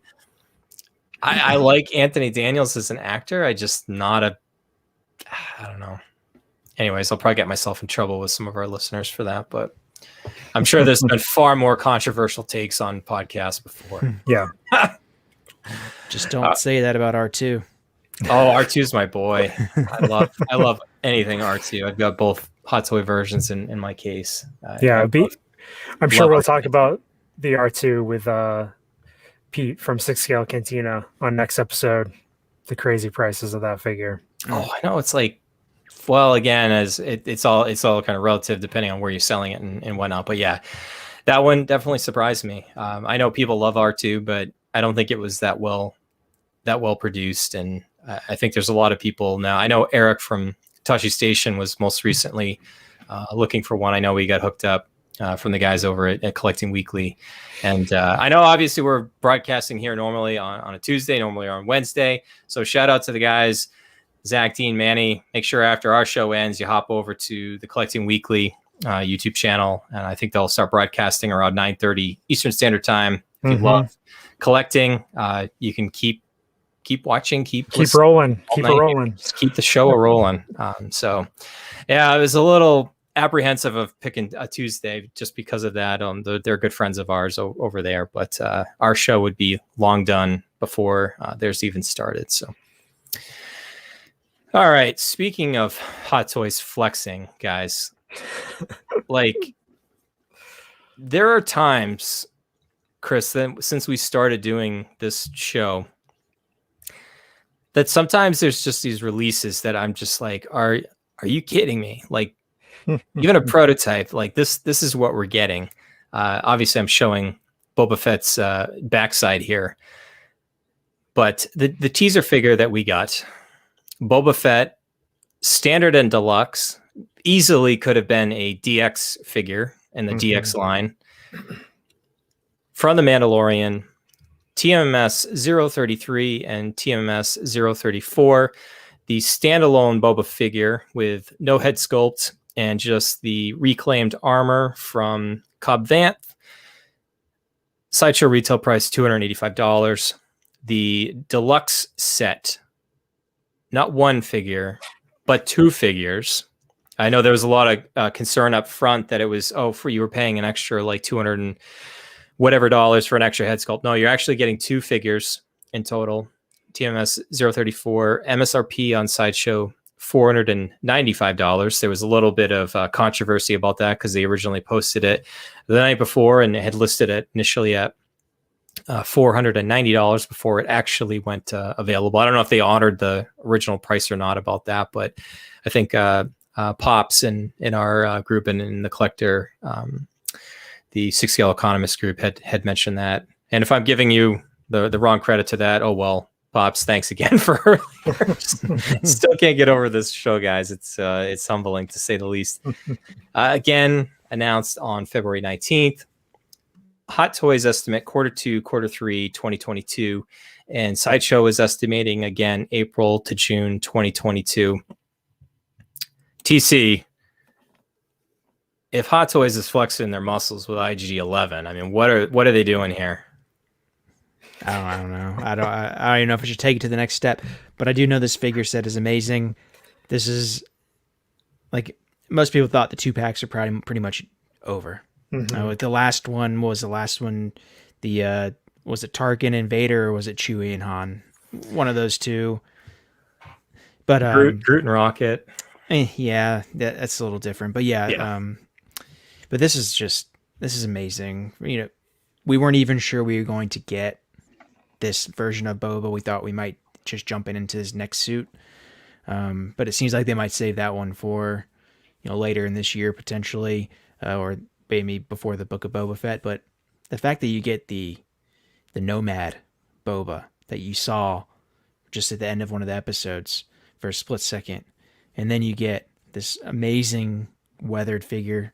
I like Anthony Daniels as an actor. I don't know. Anyways, I'll probably get myself in trouble with some of our listeners for that, but I'm sure there's been far more controversial takes on podcasts before. Yeah. Just don't say that about R2. Oh, R2's my boy. I love anything R2. I've got both Hot Toy versions in my case. I'm sure we'll talk about the R2 with Pete from 6 Scale Cantina on next episode. The crazy prices of that figure. Oh, I know. It's like, well, again, as it's all kind of relative depending on where you're selling it and whatnot. But yeah, that one definitely surprised me. I know people love R2, but I don't think it was that well produced. And I think there's a lot of people now. I know Eric from Tashi Station was most recently looking for one. I know we got hooked up from the guys over at Collecting Weekly. And I know obviously we're broadcasting here normally on a Tuesday, normally on Wednesday. So shout out to the guys, Zach, Dean, Manny. Make sure after our show ends, you hop over to the Collecting Weekly YouTube channel. And I think they'll start broadcasting around 9:30 Eastern Standard Time. If you love collecting, you can keep watching, keep rolling, keep it rolling. Just keep the show rolling. So yeah, I was a little apprehensive of picking a Tuesday just because of that. They're good friends of ours over there, but our show would be long done before theirs even started. So, all right. Speaking of Hot Toys flexing, guys, like there are times, Chris, that since we started doing this show, that sometimes there's just these releases that I'm just like, are you kidding me? Like, even a prototype like this is what we're getting. Obviously I'm showing Boba Fett's backside here, but the teaser figure that we got, Boba Fett standard and deluxe, easily could have been a DX figure in the DX line. From the Mandalorian, TMS 033 and TMS 034, the standalone Boba figure with no head sculpt, and just the reclaimed armor from Cobb Vanth. Sideshow retail price $285. The deluxe set, not one figure, but two figures. I know there was a lot of concern up front that it was, you were paying an extra like 200 and whatever dollars for an extra head sculpt. No, you're actually getting two figures in total. TMS 034, MSRP on Sideshow $495. There was a little bit of controversy about that because they originally posted it the night before and had listed it initially at $490 before it actually went available. I don't know if they honored the original price or not about that, but I think Pops in our group and in the collector, the 6-scale economist group had mentioned that. And if I'm giving you the wrong credit to that, oh well. Pops, thanks again for earlier. Still can't get over this show, guys. It's humbling to say the least. Again, announced on February 19th. Hot Toys estimate Q2, Q3, 2022, and Sideshow is estimating again April to June 2022. TC, if Hot Toys is flexing their muscles with IG-11, I mean, what are they doing here? I don't know. I don't even know if I should take it to the next step, but I do know this figure set is amazing. This is like most people thought the 2-packs are pretty much over. Mm-hmm. The last one was the was it Tarkin and Vader or was it Chewie and Han? One of those two. But Groot and Rocket. Yeah, that's a little different. But yeah. But this is amazing. You know, we weren't even sure we were going to get this version of Boba. We thought we might just jump into his next suit. But it seems like they might save that one for, later in this year potentially, or maybe before the Book of Boba Fett. But the fact that you get the Nomad Boba that you saw just at the end of one of the episodes for a split second, and then you get this amazing weathered figure,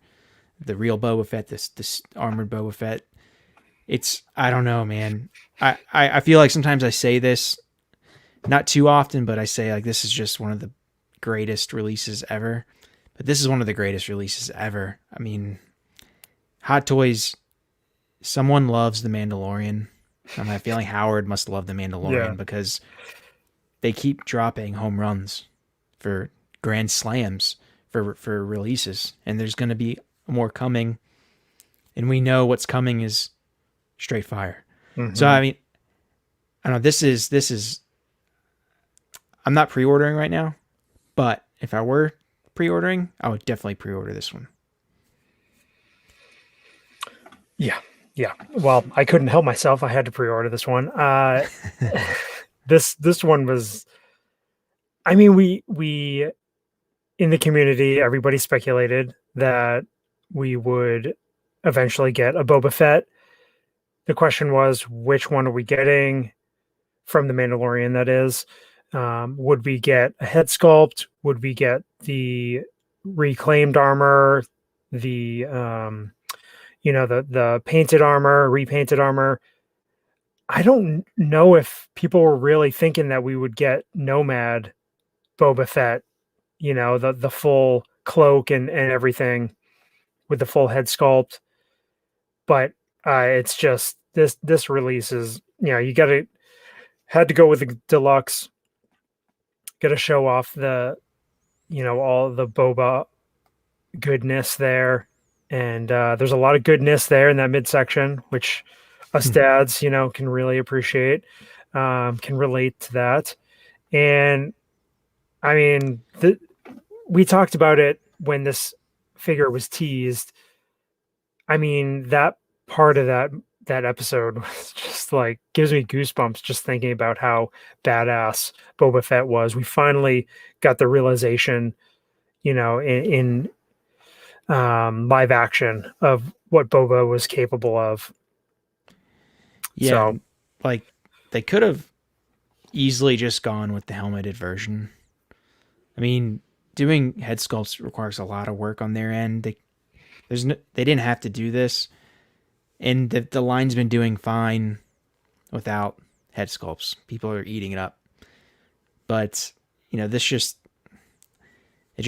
the real Boba Fett, this armored Boba Fett. I don't know, man. I feel like sometimes I say this, not too often, but I say like this is just one of the greatest releases ever. But this is one of the greatest releases ever. I mean, Hot Toys, someone loves The Mandalorian. I have a feeling Howard must love The Mandalorian because they keep dropping home runs for grand slams for releases. And there's going to be more coming. And we know what's coming is straight fire. Mm-hmm. So, I mean, I don't know. This is, I'm not pre-ordering right now, but if I were pre-ordering, I would definitely pre-order this one. Yeah. Well, I couldn't help myself. I had to pre-order this one. This one was, I mean, we in the community, everybody speculated that we would eventually get a Boba Fett. The question was, which one are we getting from The Mandalorian, that is? Would we get a head sculpt? Would we get the reclaimed armor, the painted armor, repainted armor? I don't know if people were really thinking that we would get Nomad Boba Fett, the full cloak and everything with the full head sculpt. But it's just this release is, had to go with the deluxe. Got to show off the, all the Boba goodness there. And there's a lot of goodness there in that midsection, which us dads, can really appreciate, can relate to that. And I mean, we talked about it when this figure was teased. I mean, that part of that episode was just like gives me goosebumps just thinking about how badass Boba Fett was. We finally got the realization, in live action of what Boba was capable of. Yeah, so, like they could have easily just gone with the helmeted version. I mean, doing head sculpts requires a lot of work on their end. They didn't have to do this, and the line's been doing fine without head sculpts. People are eating it up, but it just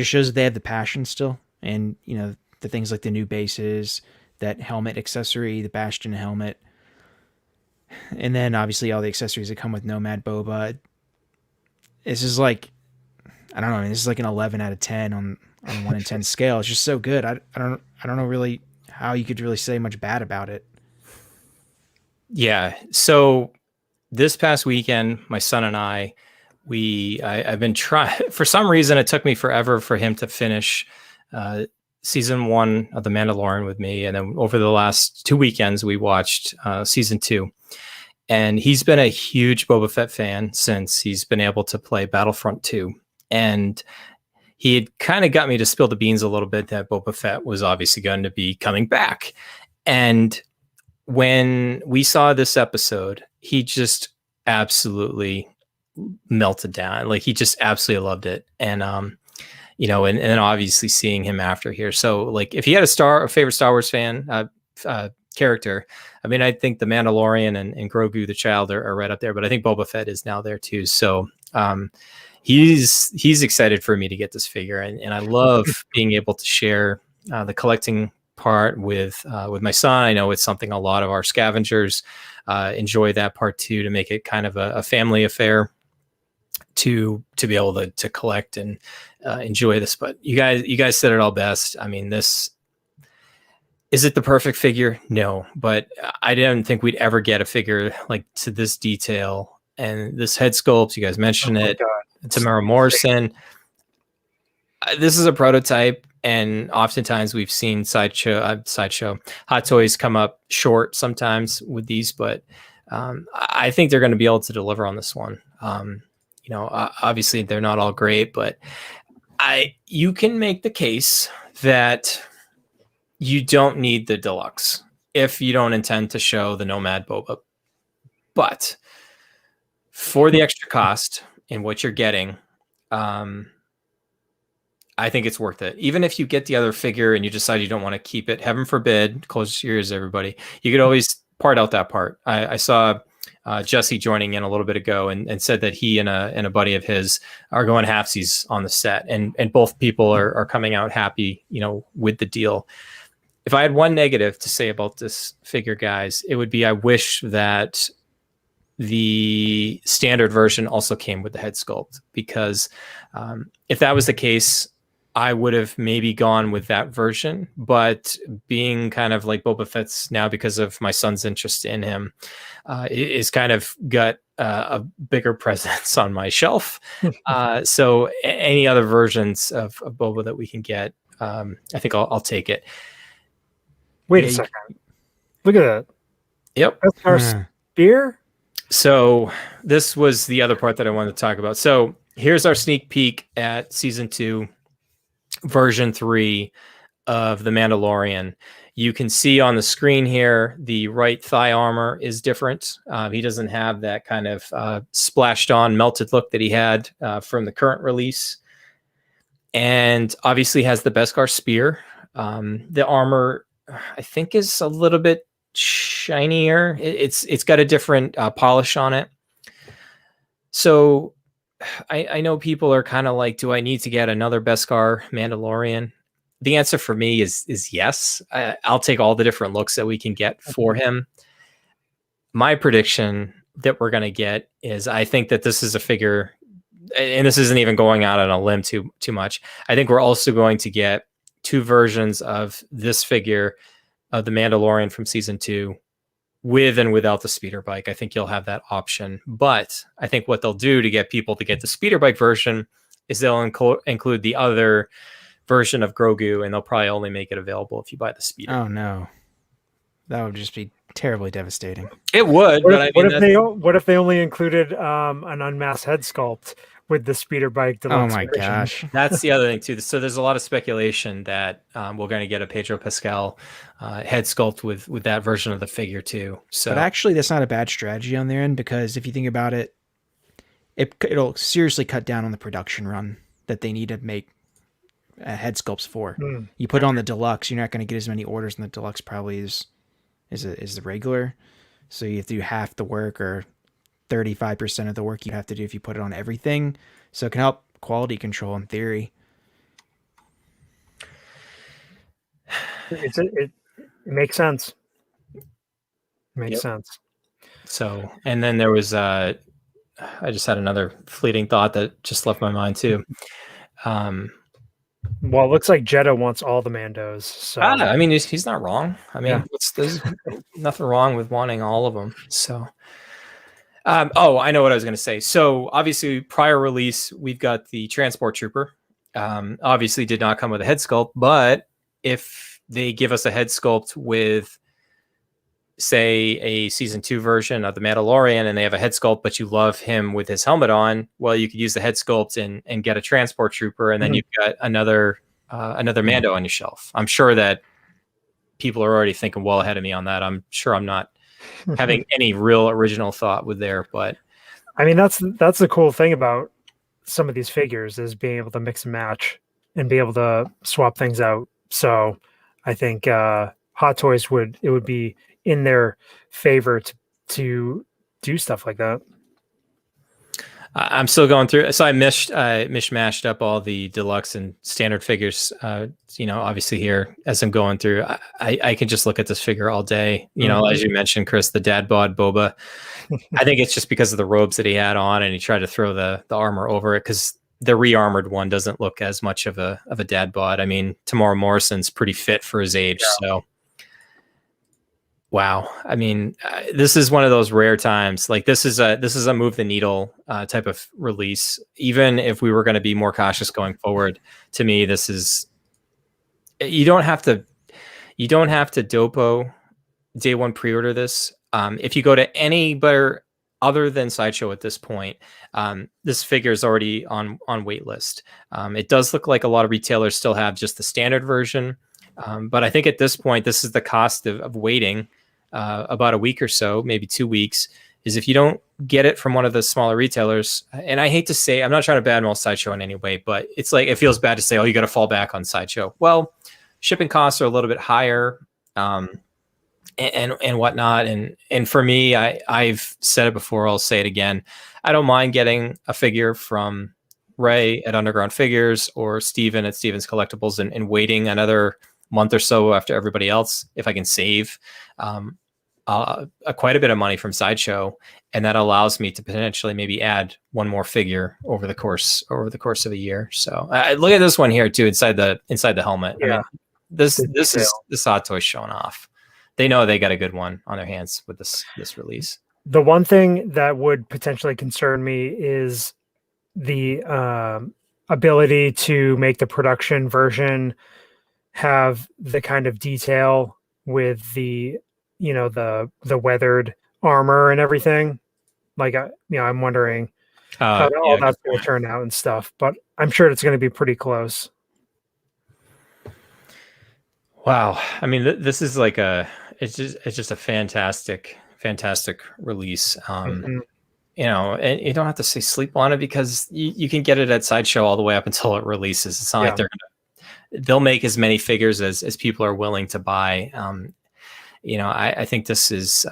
shows that they have the passion still, and the things like the new bases, that helmet accessory, the Bastion helmet, and then obviously all the accessories that come with Nomad Boba. This is like, I don't know, I mean, this is like an 11 out of 10 on a 1 in 10 scale. It's just so good. I don't know really how you could really say much bad about it. Yeah. So this past weekend, my son and I've been trying, for some reason, it took me forever for him to finish season 1 of The Mandalorian with me. And then over the last 2 weekends, we watched season 2. And he's been a huge Boba Fett fan since he's been able to play Battlefront 2. And he had kind of got me to spill the beans a little bit that Boba Fett was obviously going to be coming back. And when we saw this episode, he just absolutely melted down. Like, he just absolutely loved it. And, and obviously seeing him after here. So, like, if he had a favorite Star Wars fan, character, I mean, I think the Mandalorian and Grogu the Child are right up there, but I think Boba Fett is now there too. So, he's excited for me to get this figure, and I love being able to share the collecting part with my son. I know it's something a lot of our scavengers enjoy that part too, to make it kind of a family affair to be able to collect and enjoy this. But you guys said it all best. I mean, is it the perfect figure? No, but I didn't think we'd ever get a figure like to this detail and this head sculpt. You guys mentioned it. Tamara Morrison. This is a prototype, and oftentimes we've seen sideshow Hot Toys come up short sometimes with these, but I think they're going to be able to deliver on this one. Obviously they're not all great, but you can make the case that you don't need the deluxe if you don't intend to show the Nomad Boba. But for the extra cost and what you're getting, I think it's worth it. Even if you get the other figure and you decide you don't want to keep it, heaven forbid, close your ears, everybody. You could always part out that part. I saw Jesse joining in a little bit ago and said that he and a buddy of his are going halfsies on the set, and both people are coming out happy, with the deal. If I had one negative to say about this figure, guys, it would be I wish that the standard version also came with the head sculpt, because if that was the case, I would have maybe gone with that version. But being kind of like Boba Fett's now, because of my son's interest in him, is kind of got a bigger presence on my shelf. So any other versions of Boba that we can get, I think I'll take it. Wait a second. Look at that. Yep. That's our spear? So this was the other part that I wanted to talk about. So here's our sneak peek at season 2, version 3 of The Mandalorian. You can see on the screen here, the right thigh armor is different. He doesn't have that kind of splashed on melted look that he had from the current release. And obviously has the Beskar spear. The armor, I think, is a little bit shinier. It's got a different polish on it. So I know people are kind of like, do I need to get another Beskar Mandalorian? The answer for me is yes. I'll take all the different looks that we can get for him. My prediction that we're going to get is, I think that this is a figure, and this isn't even going out on a limb too much. I think we're also going to get 2 versions of this figure of the Mandalorian from season 2, with and without the speeder bike. I think you'll have that option. But I think what they'll do to get people to get the speeder bike version is they'll include the other version of Grogu, and they'll probably only make it available if you buy the speeder. Oh no, that would just be terribly devastating. It would. What if they only included an unmasked head sculpt with the speeder bike deluxe? Oh my gosh, that's the other thing too. So there's a lot of speculation that we're going to get a Pedro Pascal head sculpt with that version of the figure too. So, but actually, that's not a bad strategy on their end, because if you think about it, it'll seriously cut down on the production run that they need to make head sculpts for. You put on the deluxe, you're not going to get as many orders, and the deluxe probably is the regular. So you have to do half the work, or 35% of the work you have to do if you put it on everything. So it can help quality control in theory. it makes sense. Makes sense. So, and then there was I just had another fleeting thought that just left my mind too. Well, it looks like Jeddah wants all the Mandos. So I mean, he's not wrong. I mean, Yeah. there's nothing wrong with wanting all of them. So, oh, I know what I was going to say. So, obviously, prior release, we've got the Transport Trooper. Obviously, did not come with a head sculpt, but if they give us a head sculpt with, say, a season 2 version of the Mandalorian, and they have a head sculpt, but you love him with his helmet on, well, you could use the head sculpt and get a Transport Trooper, and then you've got another Mando on your shelf. I'm sure that people are already thinking well ahead of me on that. I'm sure I'm not having any real original thought with there, but I mean, that's the cool thing about some of these figures is being able to mix and match and be able to swap things out. So I think Hot Toys would be in their favor to do stuff like that. I'm still going through. So I mishmashed up all the deluxe and standard figures. Obviously here as I'm going through, I can just look at this figure all day. As you mentioned, Chris, the dad bod Boba. I think it's just because of the robes that he had on, and he tried to throw the armor over it because the re-armored one doesn't look as much of a dad bod. I mean, Tamora Morrison's pretty fit for his age, so. Wow. I mean, this is one of those rare times. Like this is a move the needle type of release. Even if we were going to be more cautious going forward, to me, this is, you don't have to Dopo day one pre-order this. If you go to anywhere other than Sideshow at this point, this figure is already on wait list. It does look like a lot of retailers still have just the standard version. But I think at this point, this is the cost of waiting about a week or so, maybe 2 weeks, is if you don't get it from one of the smaller retailers. And I hate to say, I'm not trying to badmouth Sideshow in any way, but it's like, it feels bad to say, oh, you got to fall back on Sideshow. Well, shipping costs are a little bit higher and whatnot. And for me, I've said it before, I'll say it again. I don't mind getting a figure from Ray at Underground Figures or Steven at Steven's Collectibles and waiting another month or so after everybody else, if I can save quite a bit of money from Sideshow, and that allows me to potentially maybe add one more figure over the course of a year. So look at this one here too, inside the helmet. Yeah. I mean, this Hot Toy showing off. They know they got a good one on their hands with this release. The one thing that would potentially concern me is the ability to make the production version have the kind of detail with the weathered armor and everything. Like, I'm wondering how all that's going to turn out and stuff, but I'm sure it's going to be pretty close. Wow. I mean, this is like it's just a fantastic release. And you don't have to say sleep on it because you can get it at Sideshow all the way up until it releases. It's not like they'll make as many figures as people are willing to buy. I think this is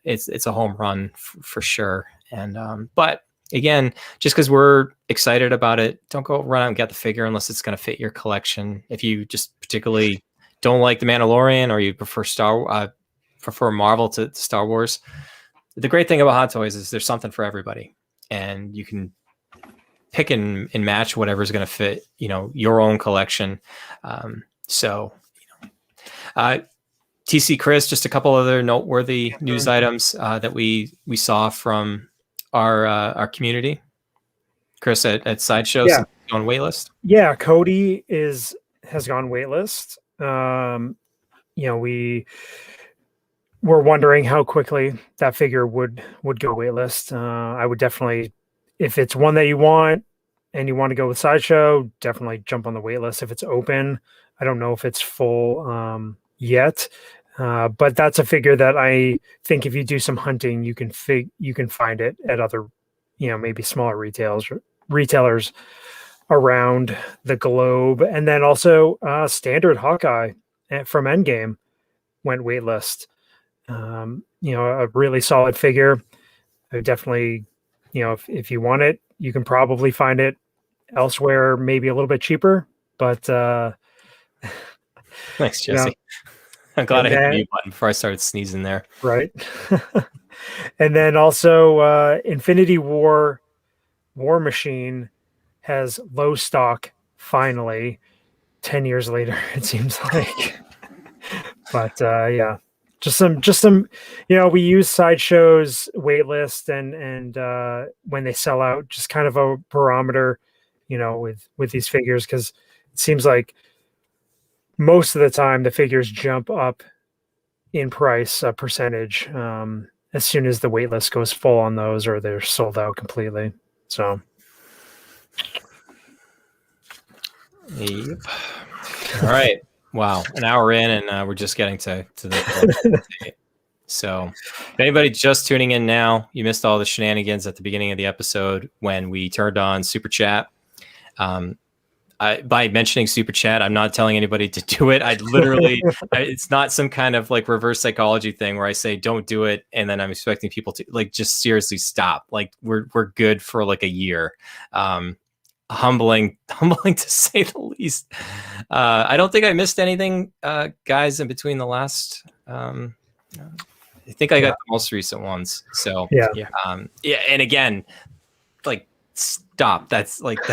it's a home run for sure. And but again, just because we're excited about it, don't go run out and get the figure unless it's going to fit your collection. If you just particularly don't like the Mandalorian or you prefer Marvel to Star Wars, the great thing about Hot Toys is there's something for everybody, and you can pick and match whatever's going to fit, your own collection. TC Chris, just a couple other noteworthy news items that we saw from our community. Chris at Sideshow on waitlist. Yeah, Cody has gone waitlist. We were wondering how quickly that figure would go waitlist. I would definitely, if it's one that you want and you want to go with Sideshow, definitely jump on the waitlist. If it's open, I don't know if it's full yet, but that's a figure that I think if you do some hunting, you can find it at other, maybe smaller retailers around the globe. And then also standard Hawkeye from Endgame went waitlist. A really solid figure. I definitely, if you want it, you can probably find it elsewhere, maybe a little bit cheaper, but Thanks, You know, Jesse. I'm glad I and hit the then- mute button before I started sneezing there. right. And then also Infinity War Machine has low stock finally 10 years later, it seems like. But yeah, just some, we use Sideshow's wait list and when they sell out, just kind of a barometer, with these figures, because it seems like most of the time the figures jump up in price a percentage as soon as the wait list goes full on those, or they're sold out completely. So Yep. All right. Wow. An hour in, and we're just getting to the So if anybody just tuning in now, you missed all the shenanigans at the beginning of the episode when we turned on Super Chat. By mentioning Super Chat, I'm not telling anybody to do it. I literally, it's not some kind of like reverse psychology thing where I say don't do it, and then I'm expecting people to like just seriously stop. Like we're good for like a year. Humbling to say the least. I don't think I missed anything, guys, in between the last. I think I got the most recent ones. So yeah. And again, like stop. That's collection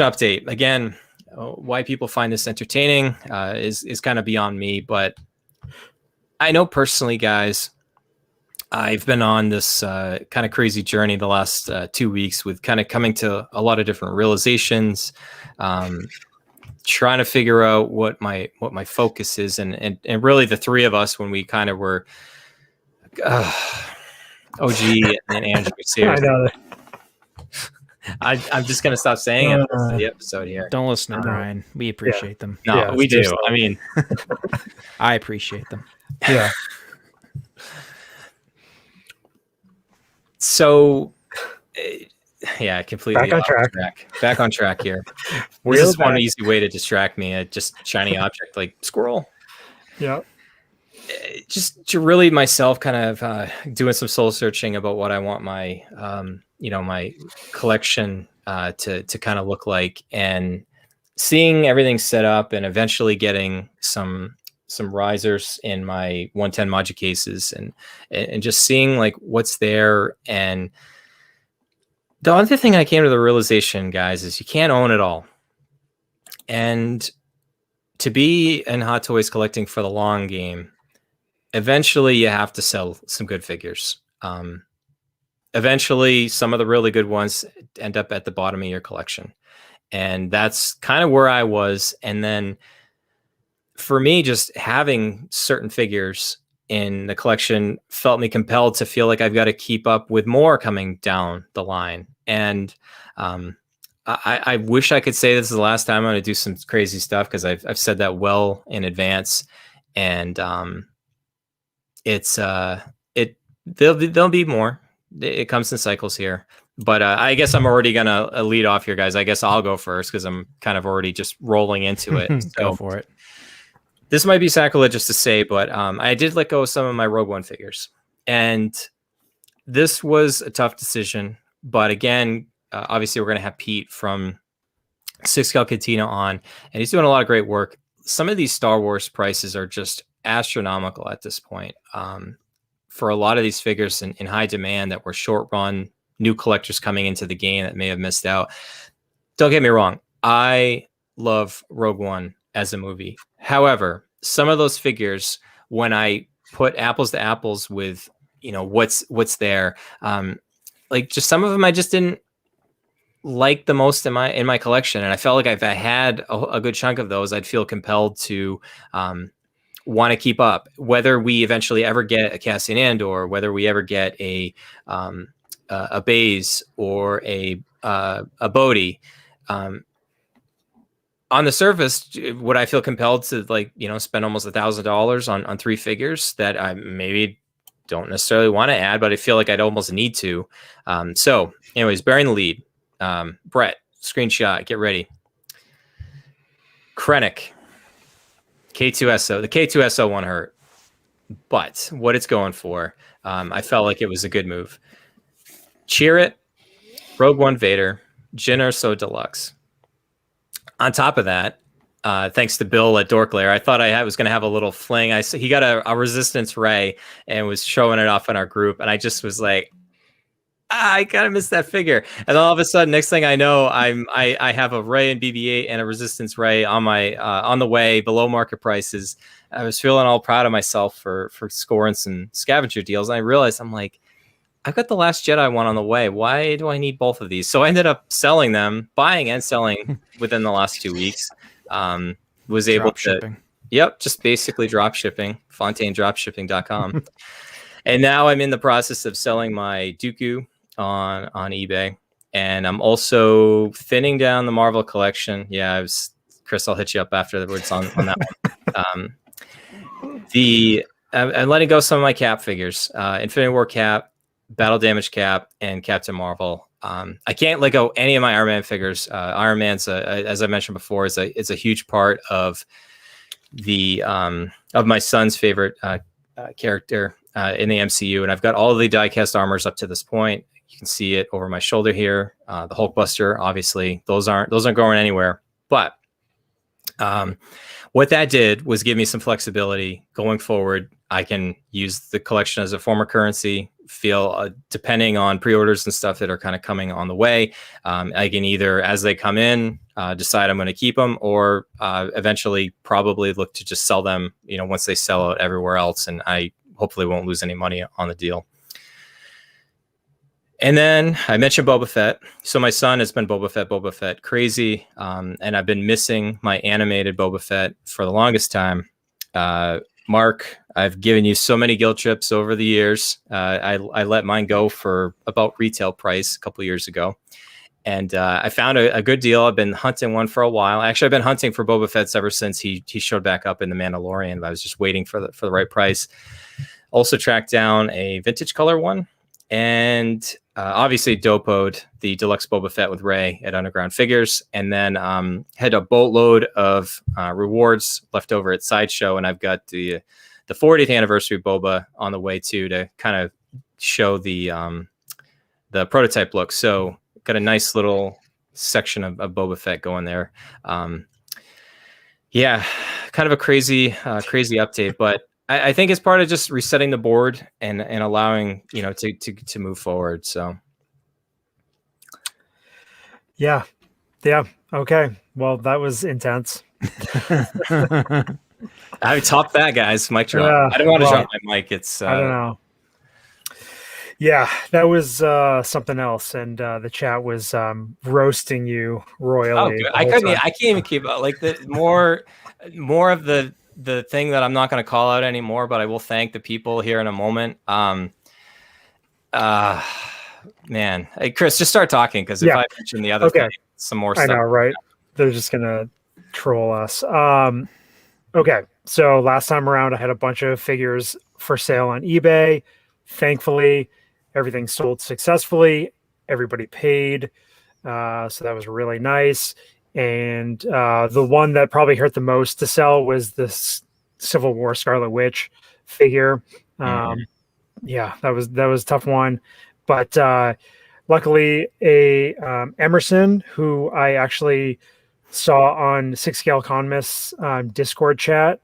update again. Why people find this entertaining is kind of beyond me, but I know personally, guys, I've been on this kind of crazy journey the last 2 weeks with kind of coming to a lot of different realizations, trying to figure out what my focus is, and really the three of us when we kind of were OG and Andrew. Seriously. I know. I'm just gonna stop saying it for the episode here. Don't listen to Bryan. We appreciate them. No, Yeah, we do. seriously. I mean, I appreciate them. Yeah. So, yeah, completely Back on off track. Back on track here. This Wheel is one back. easy way to distract me. Just shiny object like squirrel. Yeah. Just to really myself kind of doing some soul searching about what I want my my collection to kind of look like, and seeing everything set up, and eventually getting some risers in my 110 Maji cases, and just seeing like what's there. And the other thing I came to the realization, guys, is you can't own it all. And to be in Hot Toys collecting for the long game, eventually you have to sell some good figures. Eventually some of the really good ones end up at the bottom of your collection. And that's kind of where I was. And then for me, just having certain figures in the collection felt me compelled to feel like I've got to keep up with more coming down the line. And I wish I could say this is the last time I'm going to do some crazy stuff, because I've said that well in advance. And there'll be more. It comes in cycles here. But I guess I'm already going to lead off here, guys. I guess I'll go first because I'm kind of already just rolling into it. Go for it. This might be sacrilegious to say, but I did let go of some of my Rogue One figures. And this was a tough decision. But again, obviously we're going to have Pete from 6Cal Cantina on, and he's doing a lot of great work. Some of these Star Wars prices are just astronomical at this point. For a lot of these figures in high demand that were short run, new collectors coming into the game that may have missed out. Don't get me wrong. I love Rogue One as a movie. However, some of those figures, when I put apples to apples with, what's there, like just some of them I just didn't like the most in my collection. And I felt like if I had a good chunk of those, I'd feel compelled to want to keep up, whether we eventually ever get a Cassian Andor, whether we ever get a Baze or a Bodhi. On the surface, would I feel compelled to spend almost $1,000 on three figures that I maybe don't necessarily want to add, but I feel like I'd almost need to. So anyways, bearing the lead, Brett, screenshot, get ready. Krennic, K2SO. The K2SO one hurt, but what it's going for, I felt like it was a good move. Cheer it, Rogue One Vader, Jyn Erso Deluxe. on top of that, thanks to Bill at Dorklair, I thought I was going to have a little fling. He got a resistance ray and was showing it off in our group, and I just was like, I kind of missed that figure. And then all of a sudden, next thing I know, I have a ray and BB-8 and a resistance ray on my on the way below market prices. I was feeling all proud of myself for scoring some scavenger deals, and I realized I'm like, I've got the Last Jedi one on the way. Why do I need both of these? So I ended up selling them, buying and selling within the last 2 weeks. Was able to, just basically drop shipping, FontaineDropshipping.com. And now I'm in the process of selling my Dooku on eBay, and I'm also thinning down the Marvel collection. Yeah, Chris, I'll hit you up afterwards on that one. I'm letting go some of my Cap figures, Infinity War Cap, Battle Damage Cap, and Captain Marvel. I can't let go any of my Iron Man figures. Iron Man's, as I mentioned before, is a huge part of the of my son's favorite character in the MCU, and I've got all of the diecast armors up to this point. You can see it over my shoulder here. The Hulkbuster, obviously, those aren't going anywhere. But what that did was give me some flexibility going forward. I can use the collection as a form of currency. Depending on pre-orders and stuff that are kind of coming on the way, I can either, as they come in, decide I'm going to keep them, or eventually probably look to just sell them, once they sell out everywhere else, and I hopefully won't lose any money on the deal. And then I mentioned Boba Fett. So my son has been Boba Fett crazy, and I've been missing my animated Boba Fett for the longest time. Mark, I've given you so many guilt trips over the years. I let mine go for about retail price a couple years ago. And I found a good deal. I've been hunting one for a while. Actually, I've been hunting for Boba Fett's ever since he showed back up in The Mandalorian. But I was just waiting for the right price. Also tracked down a vintage color one. And obviously dopoed the deluxe Boba Fett with Rey at Underground Figures, and then had a boatload of rewards left over at Sideshow, and I've got the 40th anniversary Boba on the way too, to kind of show the prototype look. So got a nice little section of Boba Fett going there. Yeah, kind of a crazy update, but I think it's part of just resetting the board and allowing, to move forward. So. Yeah. Okay. Well, that was intense. I topped that, guys. Mic drop. Yeah, I don't want to drop my mic. It's I don't know. Yeah, that was something else, and the chat was roasting you royally. Oh, I can't even keep up. Like more of the thing that I'm not going to call out anymore, but I will thank the people here in a moment. Man, hey, Chris, just start talking, because if I mention the other thing, some more stuff. I know, right? They're just going to troll us. Okay, so last time around, I had a bunch of figures for sale on eBay. Thankfully, everything sold successfully. Everybody paid. So that was really nice. And the one that probably hurt the most to sell was this Civil War Scarlet Witch figure. Yeah, that was a tough one. But luckily, Emerson, who I actually saw on 6-Scale Economists Discord chat,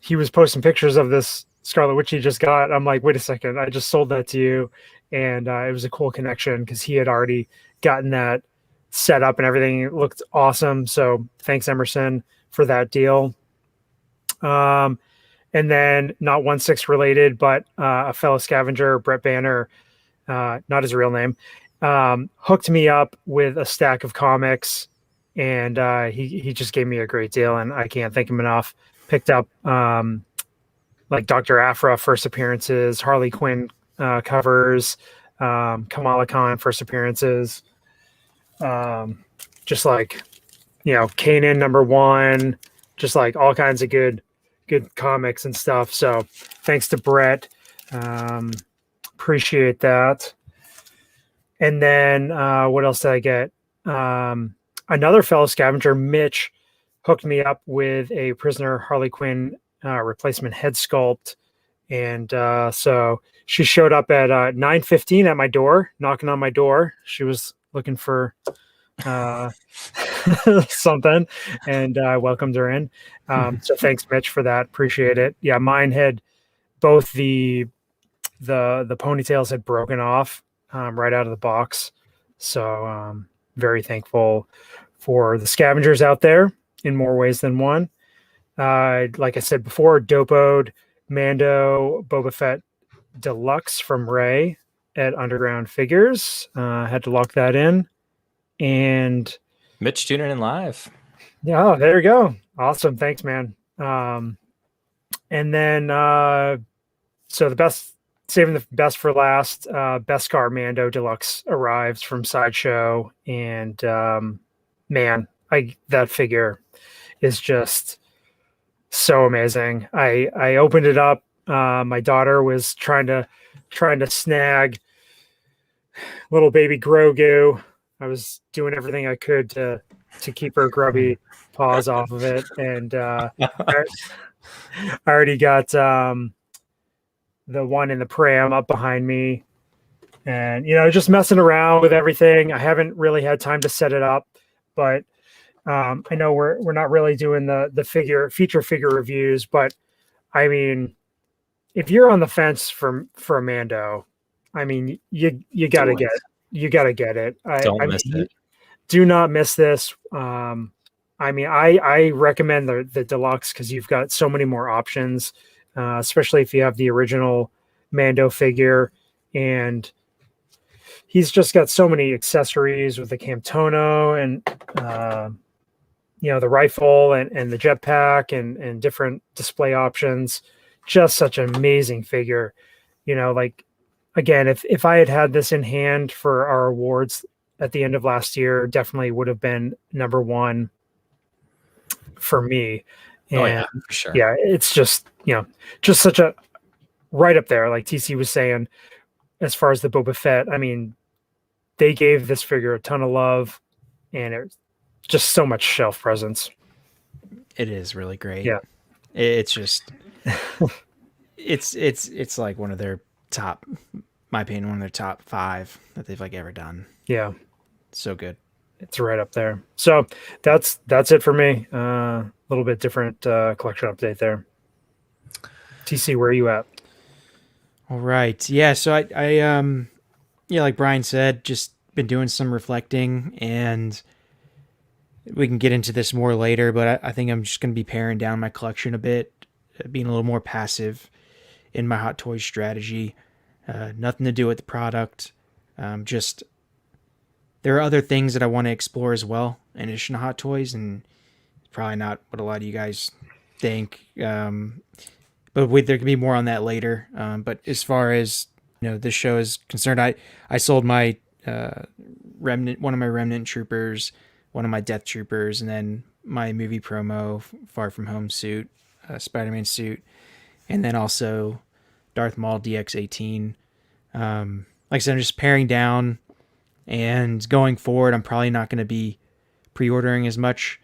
he was posting pictures of this Scarlet Witch he just got. I'm like, wait a second, I just sold that to you. And it was a cool connection because he had already gotten that set up and everything. It looked awesome. So thanks, Emerson, for that deal. And then not 1/6 related, but a fellow scavenger, Brett Banner, not his real name, hooked me up with a stack of comics, and he just gave me a great deal, and I can't thank him enough. Picked up like Dr. Aphra first appearances, Harley Quinn covers, Kamala Khan first appearances, just like, Kanan #1, just like all kinds of good comics and stuff. So thanks to Brett. Appreciate that. And then what else did I get? Another fellow scavenger, Mitch, hooked me up with a Prisoner Harley Quinn replacement head sculpt. And so she showed up at 9:15 at my door, knocking on my door. She was looking for something, and I welcomed her in. So thanks, Mitch, for that. Appreciate it. Yeah, mine had both the ponytails had broken off right out of the box. So very thankful for the scavengers out there in more ways than one. Like I said before, Dopoed Mando Boba Fett Deluxe from Ray at Underground Figures. Had to lock that in. And Mitch tuning in live. yeah, oh, there you go. Awesome. Thanks, man. And then so the best, saving the best for last, Beskar Mando Deluxe arrives from Sideshow, and man, that figure is just so amazing. I opened it up. My daughter was trying to snag little baby Grogu. I was doing everything I could to keep her grubby paws off of it, and I already got the one in the pram up behind me, and just messing around with everything. I haven't really had time to set it up, but I know we're not really doing the feature figure reviews, but I mean, if you're on the fence for a Mando, I mean, you gotta get it. Don't miss it. Do not miss this. I mean, I recommend the Deluxe because you've got so many more options, especially if you have the original Mando figure, and he's just got so many accessories with the Camtono and the rifle and the jetpack and different display options. Just such an amazing figure. Like, again, if I had this in hand for our awards at the end of last year, definitely would have been number one for me. And oh yeah, for sure. Yeah, it's just just such a right up there, like TC was saying, as far as the Boba Fett. I mean, they gave this figure a ton of love, and it's just so much shelf presence. It is really great. Yeah, it's just it's like one of their top, my opinion, one of their top 5 that they've ever done. Yeah, so good. It's right up there. So that's it for me. A little bit different collection update there. TC, where are you at? All right. Yeah. So I like Bryan said, just been doing some reflecting, and we can get into this more later, but I think I'm just going to be paring down my collection a bit, being a little more passive in my Hot Toys strategy. Nothing to do with the product. Just there are other things that I want to explore as well in addition to Hot Toys, and it's probably not what a lot of you guys think. But there can be more on that later. But as far as this show is concerned, I sold my remnant, one of my Remnant Troopers, one of my Death Troopers, and then my movie promo Far From Home suit, Spider-Man suit, and then also Darth Maul DX-18. Like I said, I'm just paring down, and going forward, I'm probably not going to be pre-ordering as much,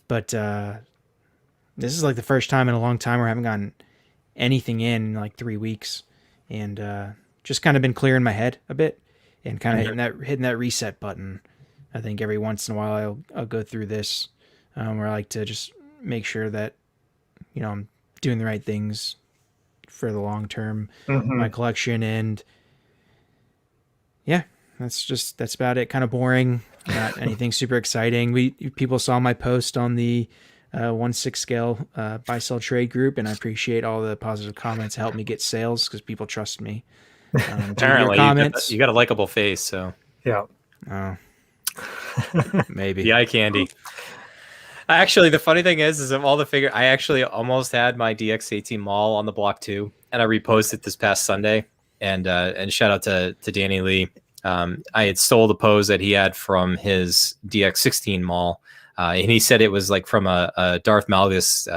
but this is like the first time in a long time where I haven't gotten anything in like 3 weeks, and just kind of been clearing my head a bit and kind of hitting that reset button. I think every once in a while I'll go through this where I like to just make sure that I'm doing the right things for the long term, my collection. And yeah, that's about it. Kind of boring, not anything super exciting. People saw my post on the 1/6 scale buy sell trade group, and I appreciate all the positive comments. Help me get sales because people trust me. Apparently you got a likable face, so yeah. Oh, maybe the eye candy. Actually, the funny thing is of all the figure, I actually almost had my DX-18 Maul on the block too, and I reposted this past Sunday. And shout out to Danny Lee. I had stole the pose that he had from his DX-16 Maul, and he said it was like from a Darth Malgus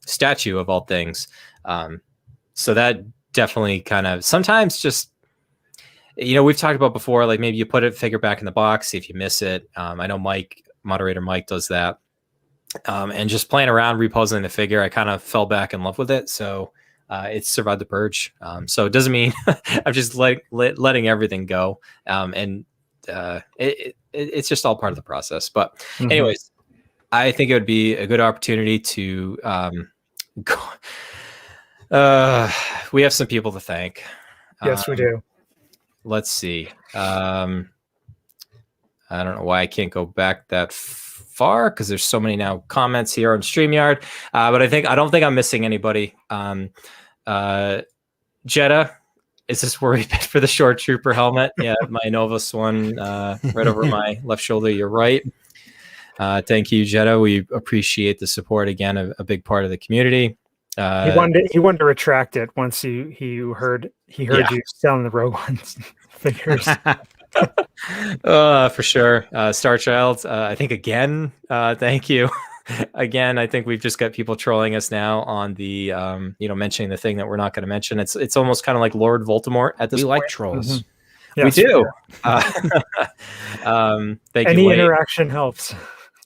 statue of all things. So that definitely kind of sometimes just, we've talked about before, like maybe you put a figure back in the box, see if you miss it. I know moderator Mike does that. And just playing around, reposing the figure, I kind of fell back in love with it. So it's survived the purge. So it doesn't mean I'm just letting everything go. And it's just all part of the process. But anyways, I think it would be a good opportunity to go. We have some people to thank. Yes, we do. Let's see. I don't know why I can't go back that far because there's so many now comments here on StreamYard. But I don't think I'm missing anybody. Jetta is this worried for the short trooper helmet? Yeah, my Novus one right over my left shoulder. You're right. Thank you, Jetta. We appreciate the support again. A big part of the community. He wanted to retract it once he heard you selling the Rogue One's figures. For sure. Star Child, I think again, thank you. Again, I think we've just got people trolling us now on the mentioning the thing that we're not going to mention. It's almost kind of like Lord Voldemort at this point. We like trolls. Mm-hmm. Yes, we do. Thank Any you, Wade. interaction helps.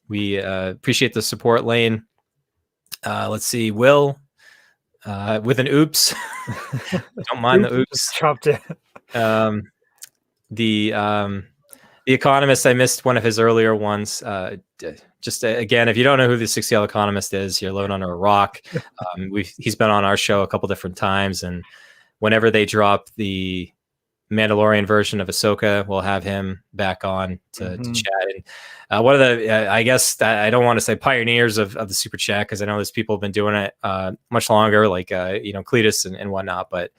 We appreciate the support, Lane. Let's see, Will with an oops. Don't mind the oops. Chopped it. The Economist, I missed one of his earlier ones. Just again, if you don't know who the 6L Economist is, you're living under a rock. He's been on our show a couple different times, and whenever they drop the Mandalorian version of Ahsoka, we'll have him back on to chat. And one of the, I guess I don't want to say pioneers of the super chat, because I know there's people have been doing it much longer, like Cletus and whatnot. But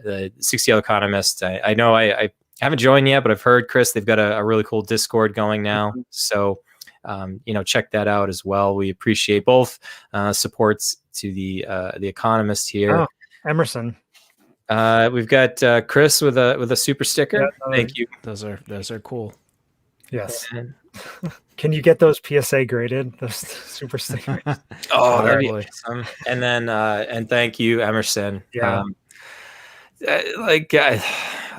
the 6L Economist, I know I haven't joined yet, but I've heard, Chris, they've got a really cool Discord going now. So check that out as well. We appreciate both supports to the Economist here. Oh, Emerson. We've got Chris with a super sticker. Yeah, Thank you. Those are cool. Yes. Can you get those PSA graded? Those super stickers. Oh, that'd be awesome. And then and thank you, Emerson. Yeah.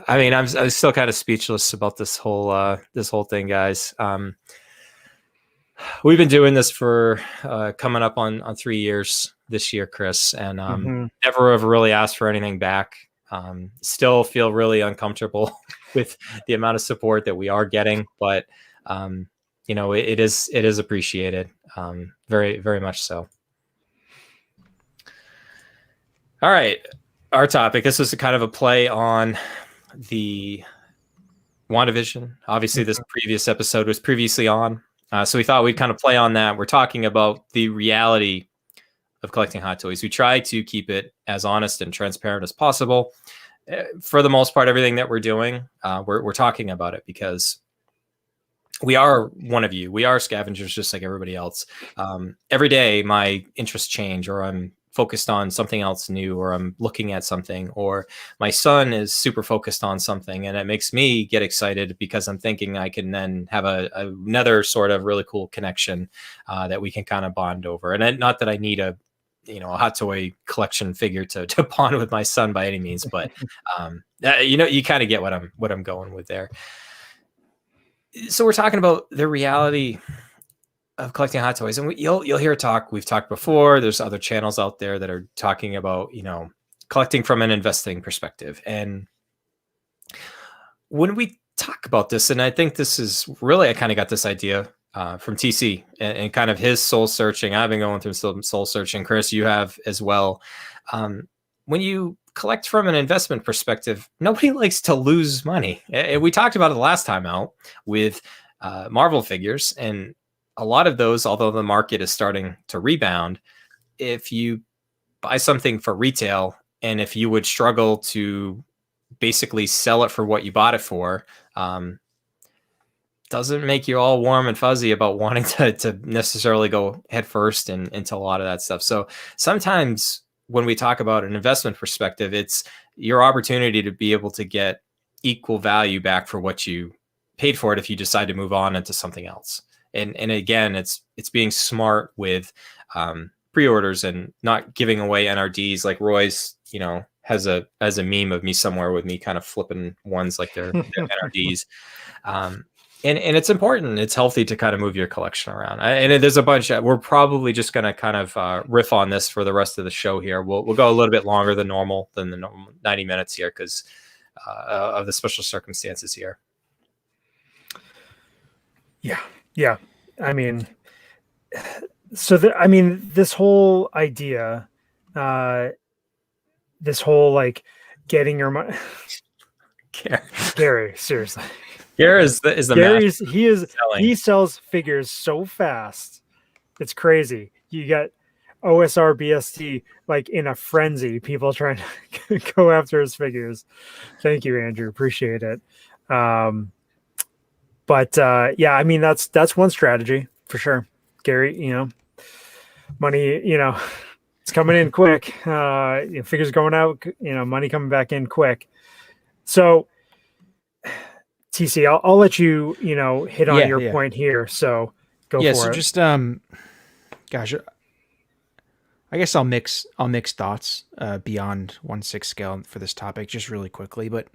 I'm still kind of speechless about this whole thing, guys. We've been doing this for coming up on 3 years this year, Chris, and never have really asked for anything back. Still feel really uncomfortable with the amount of support that we are getting, but it is appreciated, very, very much so. All right, our topic. This was a kind of a play on the WandaVision. Obviously, this previous episode was previously on. So we thought we'd kind of play on that. We're talking about the reality of collecting Hot Toys. We try to keep it as honest and transparent as possible. For the most part, everything that we're doing, we're talking about it because we are one of you. We are scavengers just like everybody else. Every day, my interests change, or I'm focused on something else new, or I'm looking at something, or my son is super focused on something, and it makes me get excited because I'm thinking I can then have another sort of really cool connection that we can kind of bond over. And not that I need a Hot Toy collection figure to bond with my son by any means, but you kind of get what I'm going with there. So we're talking about the reality of collecting Hot Toys, and you'll hear talk. We've talked before. There's other channels out there that are talking about collecting from an investing perspective. And when we talk about this, and I think this is really, I kind of got this idea from TC and kind of his soul searching. I've been going through some soul searching. Chris, you have as well. When you collect from an investment perspective, nobody likes to lose money. We talked about it the last time out with Marvel figures, and a lot of those, although the market is starting to rebound, if you buy something for retail, and if you would struggle to basically sell it for what you bought it for, doesn't make you all warm and fuzzy about wanting to necessarily go head first into a lot of that stuff. So sometimes when we talk about an investment perspective, it's your opportunity to be able to get equal value back for what you paid for it if you decide to move on into something else. And again, it's being smart with pre-orders and not giving away NRDs. Like Roy's, has a meme of me somewhere with me kind of flipping ones like they're NRDs. And it's important. It's healthy to kind of move your collection around. And there's a bunch. We're probably just going to kind of riff on this for the rest of the show here. We'll go a little bit longer than the normal 90 minutes here because of the special circumstances here. Yeah. I mean, I mean, this whole idea, this whole like getting your money. Gary, seriously. Gary is the Gary's selling. he sells figures so fast. It's crazy. You got OSR BST like in a frenzy, people trying to go after his figures. Thank you, Andrew. Appreciate it. But yeah, I mean that's one strategy for sure. Gary, money, it's coming in quick. Figures going out, money coming back in quick. So TC, I'll let you, hit on your point here. So go for it. So just gosh, I guess I'll mix thoughts beyond 1/6 scale for this topic just really quickly. But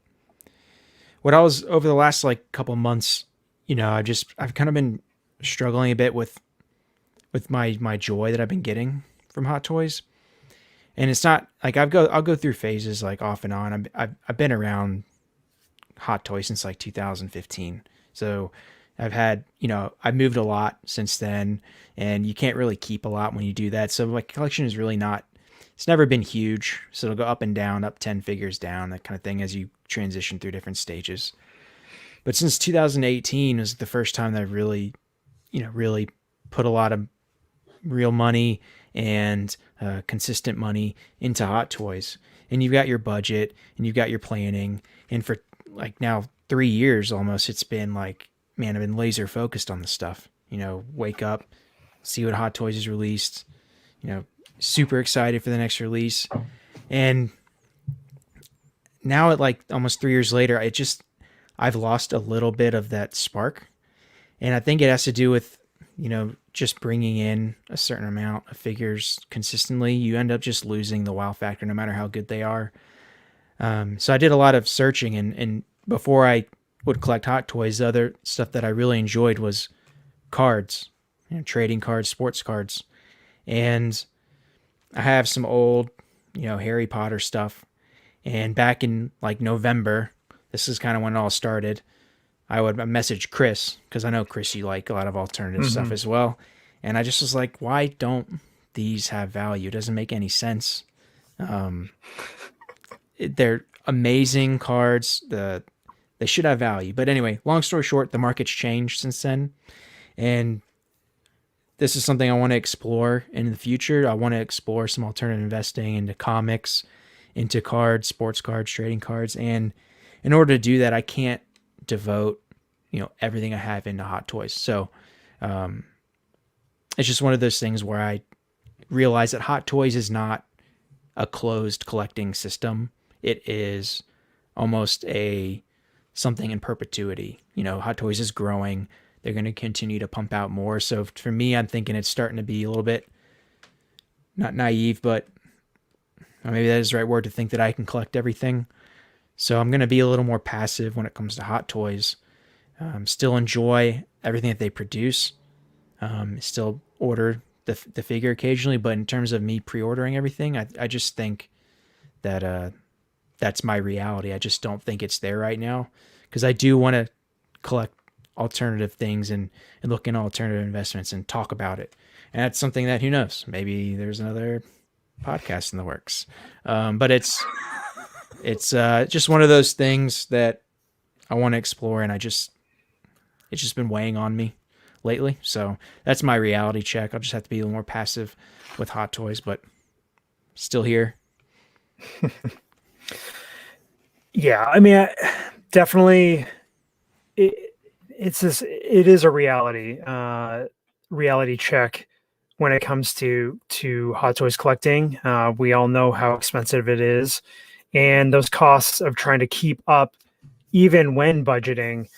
what I was over the last like couple months, I've kind of been struggling a bit with my joy that I've been getting from Hot Toys. And it's not like I'll go through phases like off and on. I've been around Hot Toys since like 2015. So I've had, I've moved a lot since then, and you can't really keep a lot when you do that. So my collection is really it's never been huge. So it'll go up and down, up 10 figures down, that kind of thing as you transition through different stages. But since 2018 was the first time that I've really put a lot of real money and consistent money into Hot Toys. And you've got your budget and you've got your planning. And for like now 3 years almost, it's been like, man, I've been laser focused on this stuff. Wake up, see what Hot Toys is released, super excited for the next release. And now at like almost 3 years later, I've lost a little bit of that spark. And I think it has to do with, just bringing in a certain amount of figures consistently. You end up just losing the wow factor no matter how good they are. So I did a lot of searching, and before I would collect Hot Toys, the other stuff that I really enjoyed was cards, trading cards, sports cards. And I have some old, Harry Potter stuff. And back in like November, this is kind of when it all started, I would message Chris, because I know, Chris, you like a lot of alternative stuff as well. And I just was like, why don't these have value? It doesn't make any sense. They're amazing cards. They should have value. But anyway, long story short, the market's changed since then. And this is something I want to explore in the future. I want to explore some alternative investing into comics, into cards, sports cards, trading cards. And in order to do that, I can't devote, everything I have into Hot Toys. So it's just one of those things where I realize that Hot Toys is not a closed collecting system. It is almost something in perpetuity. Hot Toys is growing. They're going to continue to pump out more. So for me, I'm thinking it's starting to be a little bit, not naive, but maybe that is the right word, to think that I can collect everything. So I'm going to be a little more passive when it comes to Hot Toys. Still enjoy everything that they produce. Still order the figure occasionally, but in terms of me pre-ordering everything, I just think that that's my reality. I just don't think it's there right now, because I do want to collect alternative things and look into alternative investments and talk about it. And that's something that, who knows, maybe there's another podcast in the works. But it's just one of those things that I want to explore, and it's just been weighing on me lately. So that's my reality check. I'll just have to be a little more passive with Hot Toys, but still here. Yeah, I mean, definitely, it is a reality check when it comes to Hot Toys collecting. We all know how expensive it is, and those costs of trying to keep up, even when budgeting,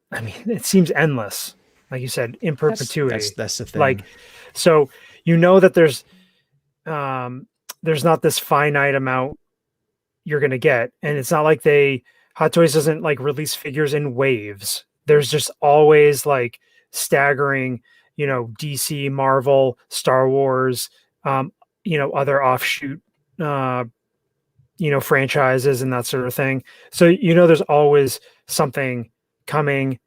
it seems endless. Like you said, in perpetuity. That's the thing. Like, so that there's not this finite amount you're going to get. And it's not like Hot Toys doesn't like release figures in waves. There's just always like staggering, DC, Marvel, Star Wars, other offshoot, franchises and that sort of thing. So, there's always something coming,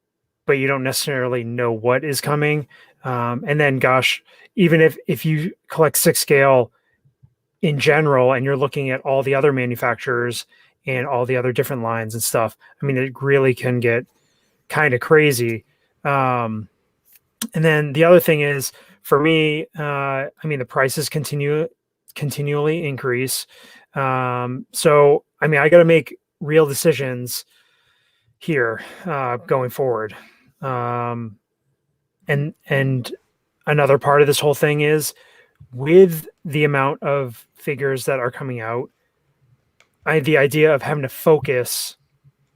but you don't necessarily know what is coming. And then, gosh, even if you collect 6 scale in general, and you're looking at all the other manufacturers and all the other different lines and stuff, I mean, it really can get kind of crazy. And then the other thing is, for me, I mean, the prices continually increase. So, I mean, I got to make real decisions here going forward. And another part of this whole thing is, with the amount of figures that are coming out, the idea of having to focus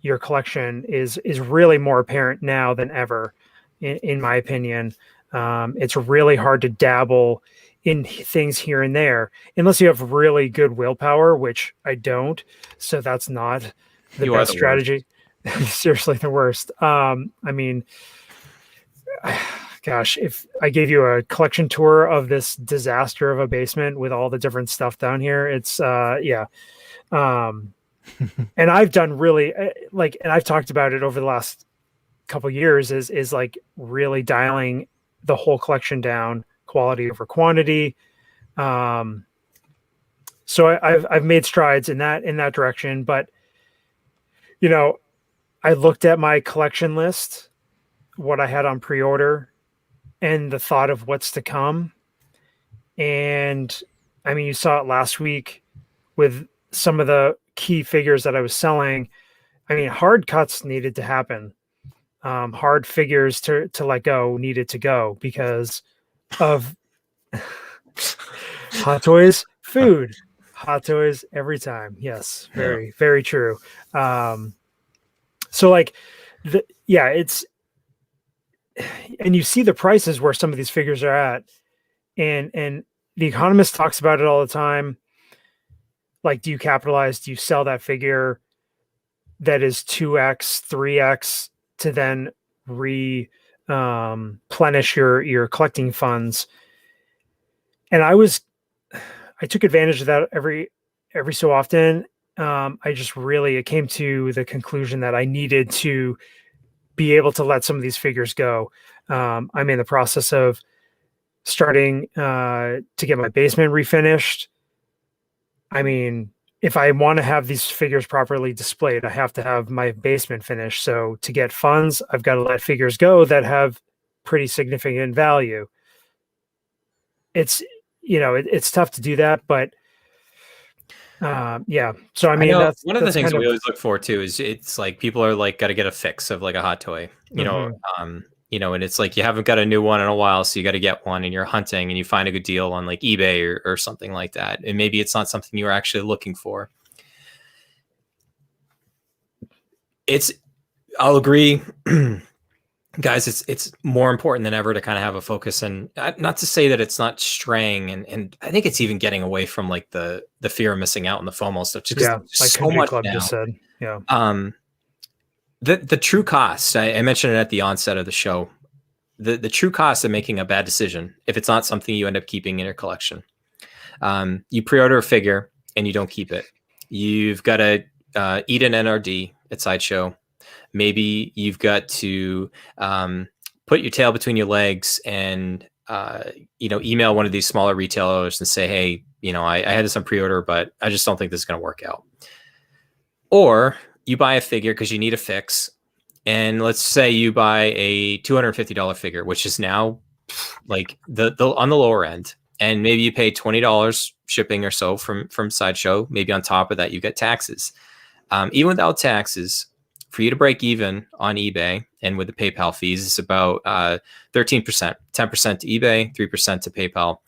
your collection is really more apparent now than ever, in my opinion. It's really hard to dabble in things here and there unless you have really good willpower, which I don't. So that's not the best strategy. Seriously, the worst. I mean, gosh, if I gave you a collection tour of this disaster of a basement with all the different stuff down here, it's yeah. And I've done really and I've talked about it over the last couple of years is like really dialing the whole collection down, quality over quantity. So I've made strides in that direction, but I looked at my collection list, what I had on pre-order, and the thought of what's to come. And I mean, you saw it last week with some of the key figures that I was selling. I mean, hard cuts needed to happen. Hard figures to let go needed to go because of Hot Toys, food. Hot Toys every time. Yes, very, very true. So it's, and you see the prices where some of these figures are at, and The Economist talks about it all the time. Like, do you capitalize? Do you sell that figure that is 2x, 3x to then replenish your collecting funds? And I took advantage of that every so often. It came to the conclusion that I needed to be able to let some of these figures go. I'm in the process of starting to get my basement refinished. I mean, if I want to have these figures properly displayed, I have to have my basement finished. So to get funds, I've got to let figures go that have pretty significant value. It's tough to do that, but yeah. So I mean, that's one of the things we always look for too is it's like people are like got to get a fix of like a hot toy, and it's like you haven't got a new one in a while, so you got to get one, and you're hunting and you find a good deal on like eBay or something like that, and maybe it's not something you were actually looking for. I'll agree. Guys, it's more important than ever to kind of have a focus, and not to say that it's not straying, and I think it's even getting away from like the fear of missing out on the FOMO stuff. Yeah, like so much Club now. Just said. Yeah. The true cost, I mentioned it at the onset of the show, the true cost of making a bad decision, if it's not something you end up keeping in your collection. You pre-order a figure and you don't keep it. You've got to eat an NRD at Sideshow. Maybe you've got to put your tail between your legs and email one of these smaller retailers and say, hey, I had this on pre-order, but I just don't think this is going to work out. Or you buy a figure because you need a fix, and let's say you buy a $250 figure, which is now like the on the lower end, and maybe you pay $20 shipping or so from Sideshow. Maybe on top of that you get taxes. Even without taxes, for you to break even on eBay and with the PayPal fees, it's about 13%, 10% to eBay, 3% to PayPal.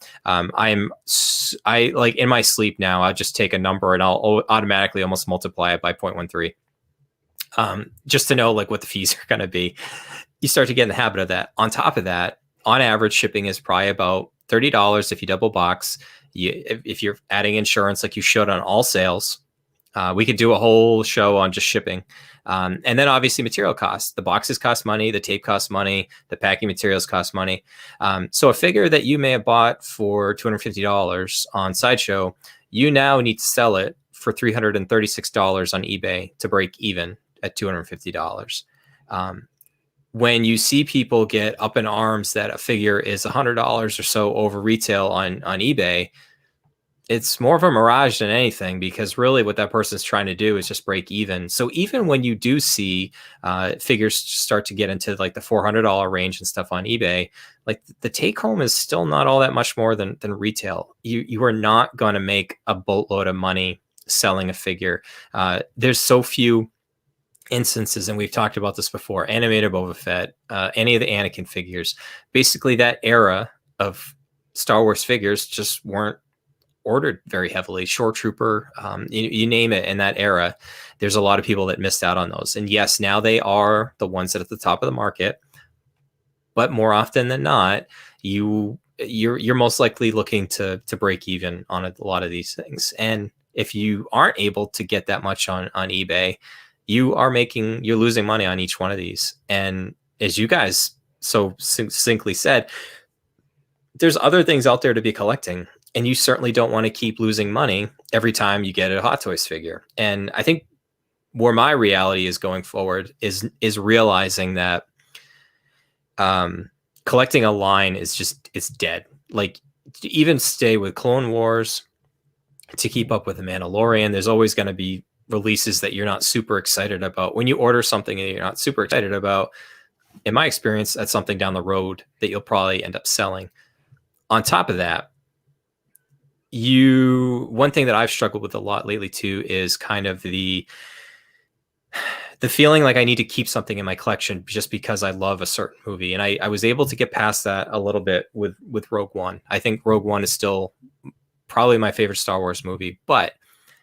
I like in my sleep now, I just take a number and I'll automatically almost multiply it by 0.13. Just to know like what the fees are going to be. You start to get in the habit of that. On top of that, on average, shipping is probably about $30 if you double box. If you're adding insurance like you should on all sales, we could do a whole show on just shipping. And then obviously material costs. The boxes cost money, the tape costs money, the packing materials cost money. So a figure that you may have bought for $250 on Sideshow, you now need to sell it for $336 on eBay to break even at $250. when you see people get up in arms that a figure is $100 or so over retail on eBay, it's more of a mirage than anything, because really what that person's trying to do is just break even. So even when you do see figures start to get into like the $400 range and stuff on eBay, like the take home is still not all that much more than retail. You are not going to make a boatload of money selling a figure. There's so few instances, and we've talked about this before, animated Boba Fett, any of the Anakin figures, basically that era of Star Wars figures just weren't ordered very heavily. Shore Trooper, you name it, in that era, there's a lot of people that missed out on those. And yes, now they are the ones that are at the top of the market, but more often than not, you're most likely looking to break even on a lot of these things. And if you aren't able to get that much on eBay, you're losing money on each one of these. And as you guys so succinctly said, there's other things out there to be collecting, and you certainly don't want to keep losing money every time you get a Hot Toys figure. And I think where my reality is going forward is realizing that collecting a line it's dead. Like, to even stay with Clone Wars, to keep up with the Mandalorian, there's always going to be releases that you're not super excited about. When you order something that you're not super excited about, in my experience, that's something down the road that you'll probably end up selling. On top of that, one thing that I've struggled with a lot lately too is kind of the feeling like I need to keep something in my collection just because I love a certain movie. And I was able to get past that a little bit with Rogue One. I think Rogue One is still probably my favorite Star Wars movie, but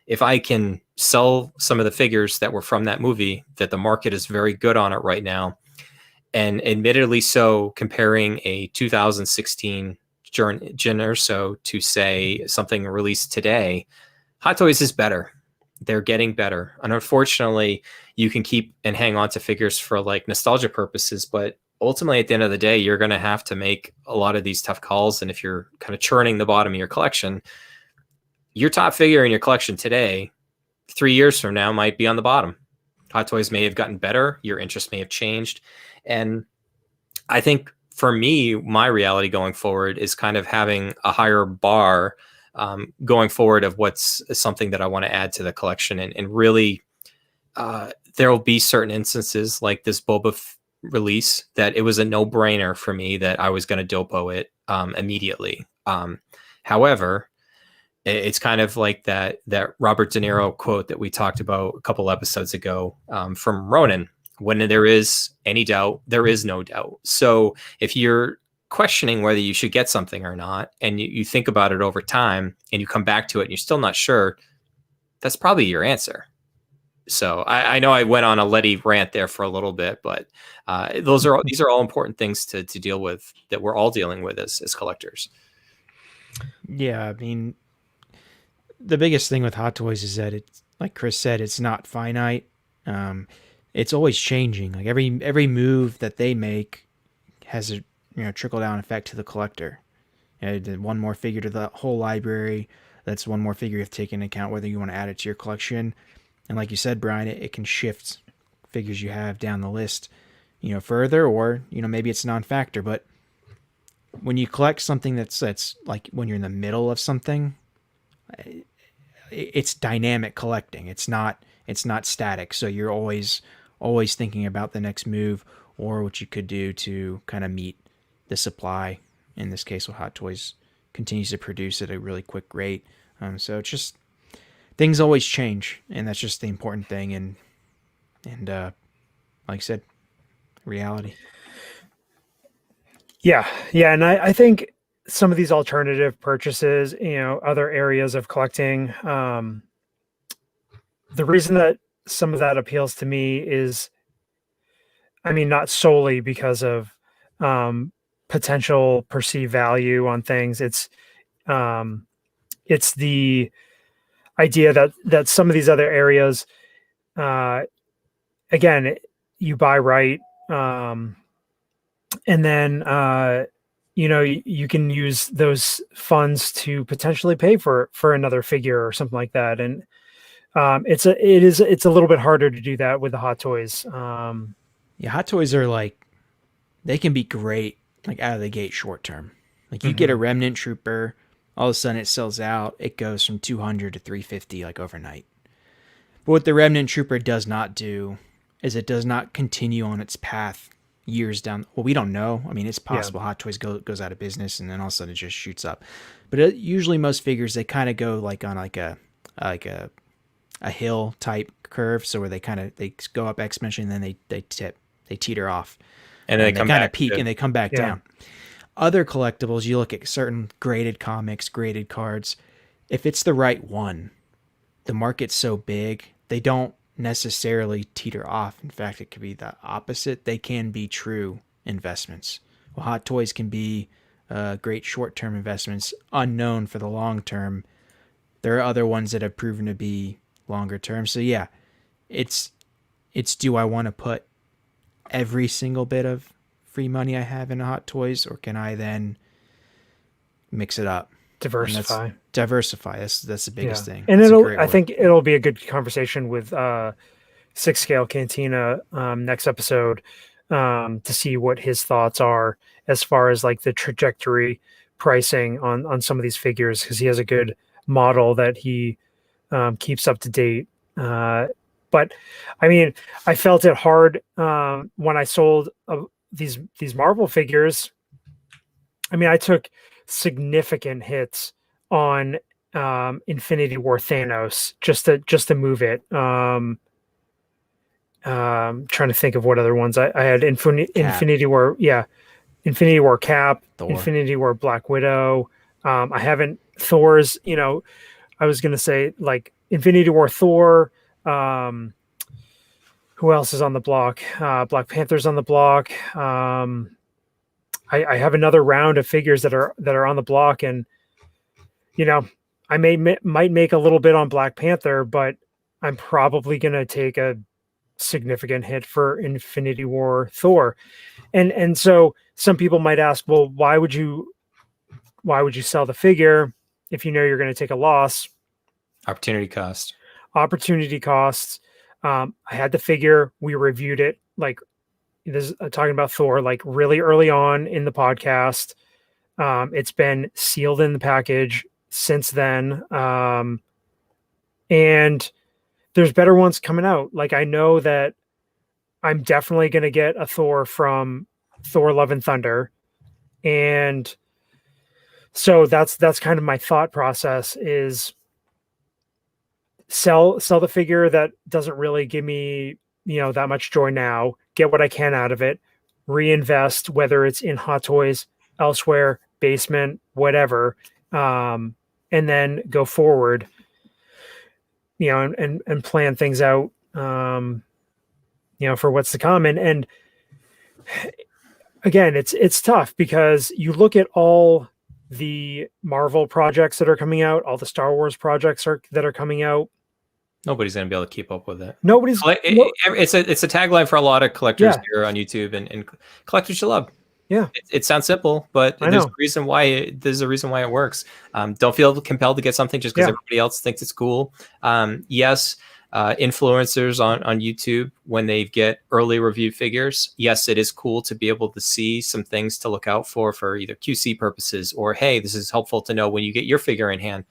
if I can sell some of the figures that were from that movie, that the market is very good on it right now, and admittedly so, comparing a 2016 Gen or so to say something released today, Hot Toys is better. They're getting better. And unfortunately, you can keep and hang on to figures for like nostalgia purposes, but ultimately at the end of the day, you're going to have to make a lot of these tough calls. And if you're kind of churning the bottom of your collection, your top figure in your collection today, 3 years from now, might be on the bottom. Hot Toys may have gotten better. Your interest may have changed. And I think for me, my reality going forward is kind of having a higher bar going forward of what's something that I want to add to the collection. And really, there will be certain instances like this Boba release that it was a no-brainer for me that I was going to dopo it immediately. However, it's kind of like that Robert De Niro quote that we talked about a couple episodes ago from Ronin. When there is any doubt, there is no doubt. So if you're questioning whether you should get something or not, and you think about it over time and you come back to it and you're still not sure, that's probably your answer. So I know I went on a Letty rant there for a little bit, but these are all important things to deal with, that we're all dealing with as collectors. Yeah, I mean, the biggest thing with Hot Toys is that it's, like Chris said, it's not finite. It's always changing. Like every move that they make has a trickle down effect to the collector. One more figure to the whole library. That's one more figure you have to take into account whether you want to add it to your collection. And like you said, Bryan, it can shift figures you have down the list, further, or maybe it's non-factor. But when you collect something that's like when you're in the middle of something, it's dynamic collecting. It's not static. So you're always thinking about the next move or what you could do to kind of meet the supply. In this case, with Hot Toys continues to produce at a really quick rate. So it's just, things always change, and that's just the important thing. And like I said, reality. Yeah. And I think some of these alternative purchases, other areas of collecting, the reason that some of that appeals to me is, not solely because of potential perceived value on things. It's the idea that some of these other areas, again, you buy right, and then you can use those funds to potentially pay for another figure or something like that. And it's a little bit harder to do that with the Hot Toys. Yeah, Hot Toys are like they can be great, like out of the gate short term. Like you get a Remnant Trooper, all of a sudden it sells out. It goes from 200 to 350 like overnight. But what the Remnant Trooper does not do is it does not continue on its path years down. Well, we don't know. I mean, it's possible Hot Toys goes out of business and then all of a sudden it just shoots up. But usually most figures, they kind of go like on like a hill type curve. So where they go up exponentially and then they teeter off. And then they come kind of back peak and they come back down. Other collectibles, you look at certain graded comics, graded cards. If it's the right one, the market's so big, they don't necessarily teeter off. In fact, it could be the opposite. They can be true investments. Well, Hot Toys can be great short-term investments, unknown for the long term. There are other ones that have proven to be longer term. So yeah, it's do I want to put every single bit of free money I have in Hot Toys, or can I then mix it up? Diversify. That's the biggest thing. And I think it'll be a good conversation with 6 Scale Cantina next episode to see what his thoughts are as far as like the trajectory pricing on some of these figures, because he has a good model that he keeps up to date. But I mean, I felt it hard when I sold these Marvel figures. I mean, I took significant hits on Infinity War Thanos just to move it. Trying to think of what other ones I had. Infinity War, Infinity War Cap, Thor. Infinity War Black Widow. I haven't Thor's. I was gonna say like Infinity War Thor. Who else is on the block? Black Panther's on the block. I have another round of figures that are on the block, and I might make a little bit on Black Panther, but I'm probably gonna take a significant hit for Infinity War Thor. And so some people might ask, well, why would you sell the figure if you know you're going to take a loss? Opportunity costs. I had the figure. We reviewed it like this, talking about Thor, like really early on in the podcast. It's been sealed in the package since then. And there's better ones coming out. Like I know that I'm definitely going to get a Thor from Thor Love and Thunder. And so that's kind of my thought process is sell the figure that doesn't really give me, that much joy now, get what I can out of it, reinvest, whether it's in Hot Toys, elsewhere, basement, whatever, and then go forward, and plan things out, for what's to come. And again, it's tough because you look at all the Marvel projects that are coming out, all the Star Wars projects that are coming out. Nobody's going to be able to keep up with it. It's a tagline for a lot of collectors here on YouTube and collect what you love. Yeah, it sounds simple, but there's a reason why it works. Don't feel compelled to get something just because everybody else thinks it's cool. Yes, influencers on YouTube, when they get early review figures, yes, it is cool to be able to see some things to look out for either QC purposes or, hey, this is helpful to know when you get your figure in hand.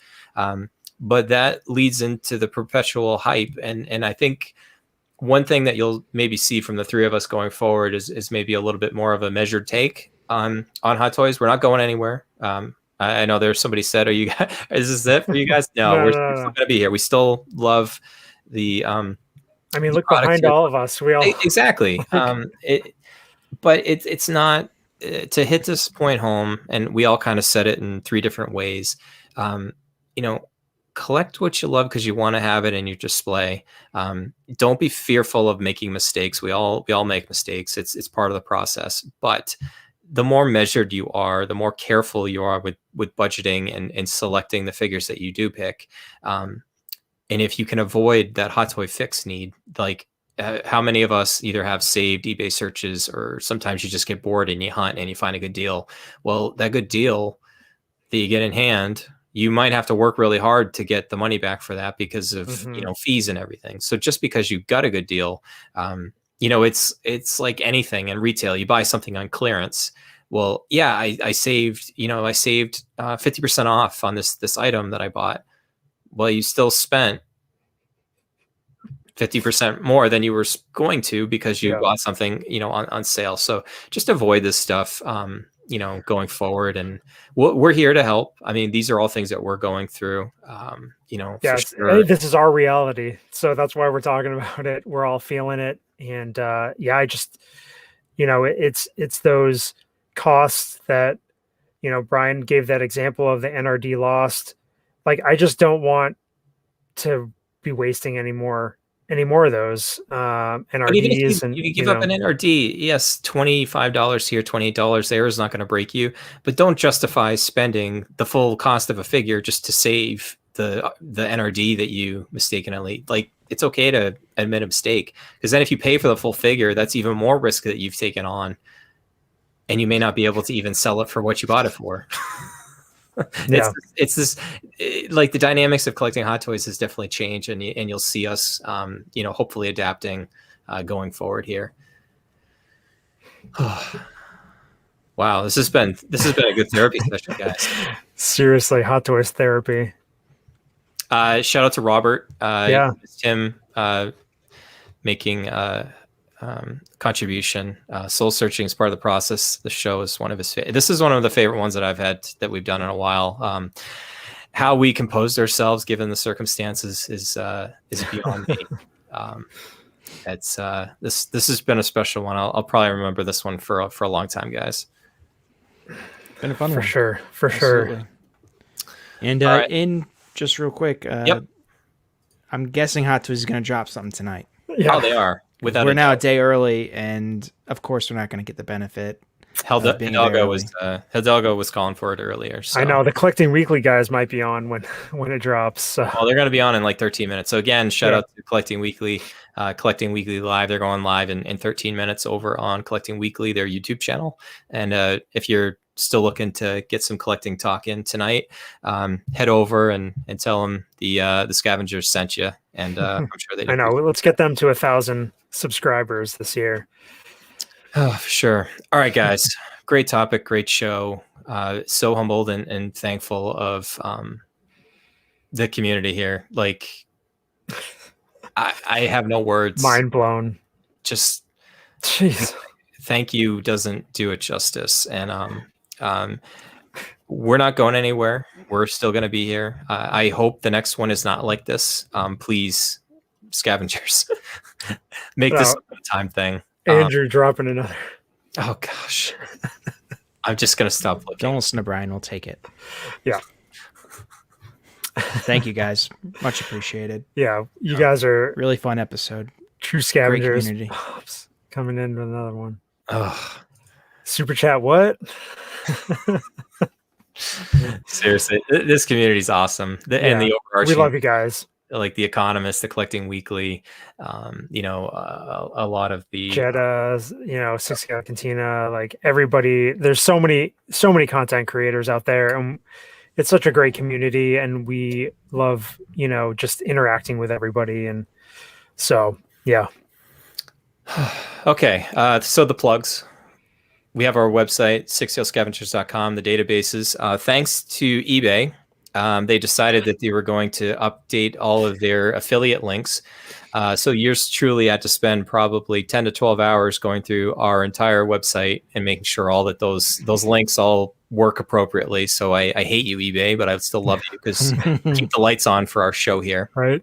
But that leads into the perpetual hype. And I think one thing that you'll maybe see from the three of us going forward is maybe a little bit more of a measured take on Hot Toys. We're not going anywhere. I know there's somebody said, is this it for you guys? No, we're still going to be here. We still love the look behind all of us. We all exactly. But it's not to hit this point home, and we all kind of said it in three different ways. Collect what you love because you want to have it in your display. Don't be fearful of making mistakes. We all make mistakes. It's part of the process. But the more measured you are, the more careful you are with budgeting and selecting the figures that you do pick. And if you can avoid that hot toy fix need, like how many of us either have saved eBay searches, or sometimes you just get bored and you hunt and you find a good deal. Well, that good deal that you get in hand, you might have to work really hard to get the money back for that because of fees and everything. So just because you got a good deal it's like anything in retail. You buy something on clearance. Well, yeah, I saved 50% off on this item that I bought. Well, you still spent 50% more than you were going to because you bought something, on sale. So just avoid this stuff, going forward. And we're here to help. I mean, these are all things that we're going through, for sure. This is our reality. So that's why we're talking about it. We're all feeling it. And I just, it's those costs that, Bryan gave that example of the NRD lost. Like, I just don't want to be wasting any more of those NRDs. And you give up an NRD, yes, $25 here, $28 there is not going to break you, but don't justify spending the full cost of a figure just to save the NRD that you mistakenly, like, it's okay to admit a mistake, because then if you pay for the full figure, that's even more risk that you've taken on, and you may not be able to even sell it for what you bought it for. It's this, like, the dynamics of collecting Hot Toys has definitely changed, and you'll see us, hopefully adapting going forward here. Wow, this has been a good therapy session, guys. Seriously, Hot Toys therapy. Shout out to Robert. Him making contribution. Soul searching is part of the process. The show is one of his. This is one of the favorite ones that I've had that we've done in a while. How we composed ourselves given the circumstances is beyond me. It's this has been a special one. I'll probably remember this one for a long time, guys. Been a fun one for sure. And right. in just real quick, I'm guessing Hot Toys is going to drop something tonight. Yeah. Oh, they are. We're now a day early, and of course, we're not going to get the benefit. Hidalgo was calling for it earlier. So. I know the Collecting Weekly guys might be on when it drops. So. Well, they're going to be on in like 13 minutes. So again, shout out to Collecting Weekly, Collecting Weekly Live. They're going live in 13 minutes over on Collecting Weekly, their YouTube channel. And if you're still looking to get some collecting talk in tonight, head over and tell them the Scavengers sent you. And I'm sure they do. I know. Let's get them to 1,000 subscribers this year. Oh, for sure. All right, guys. Great topic. Great show. So humbled and thankful of the community here. Like, I have no words. Mind blown. Just, jeez. Thank you doesn't do it justice. And we're not going anywhere. We're still going to be here. I hope the next one is not like this. Please, Scavengers, make this a time thing. Andrew dropping another. Oh gosh. I'm just gonna stop looking. Don't listen to Bryan, we'll take it. Yeah. Thank you guys. Much appreciated. Yeah, you guys are really fun episode. True Scavengers. Great community. Coming in with another one. Oh. Super chat, what? Seriously, this community is awesome. And the overarching, we love you guys. Like The Economist, the Collecting Weekly, a lot of the Jeddah, Six Scale Cantina, like everybody. There's so many content creators out there, and it's such a great community, and we love just interacting with everybody, and so yeah. Okay, so the plugs. We have our website, sixscalescavengers.com, the databases. Thanks to eBay. They decided that they were going to update all of their affiliate links. So yours truly had to spend probably 10 to 12 hours going through our entire website and making sure all that those links all work appropriately. So I hate you, eBay, but I would still love you because keep the lights on for our show here. Right.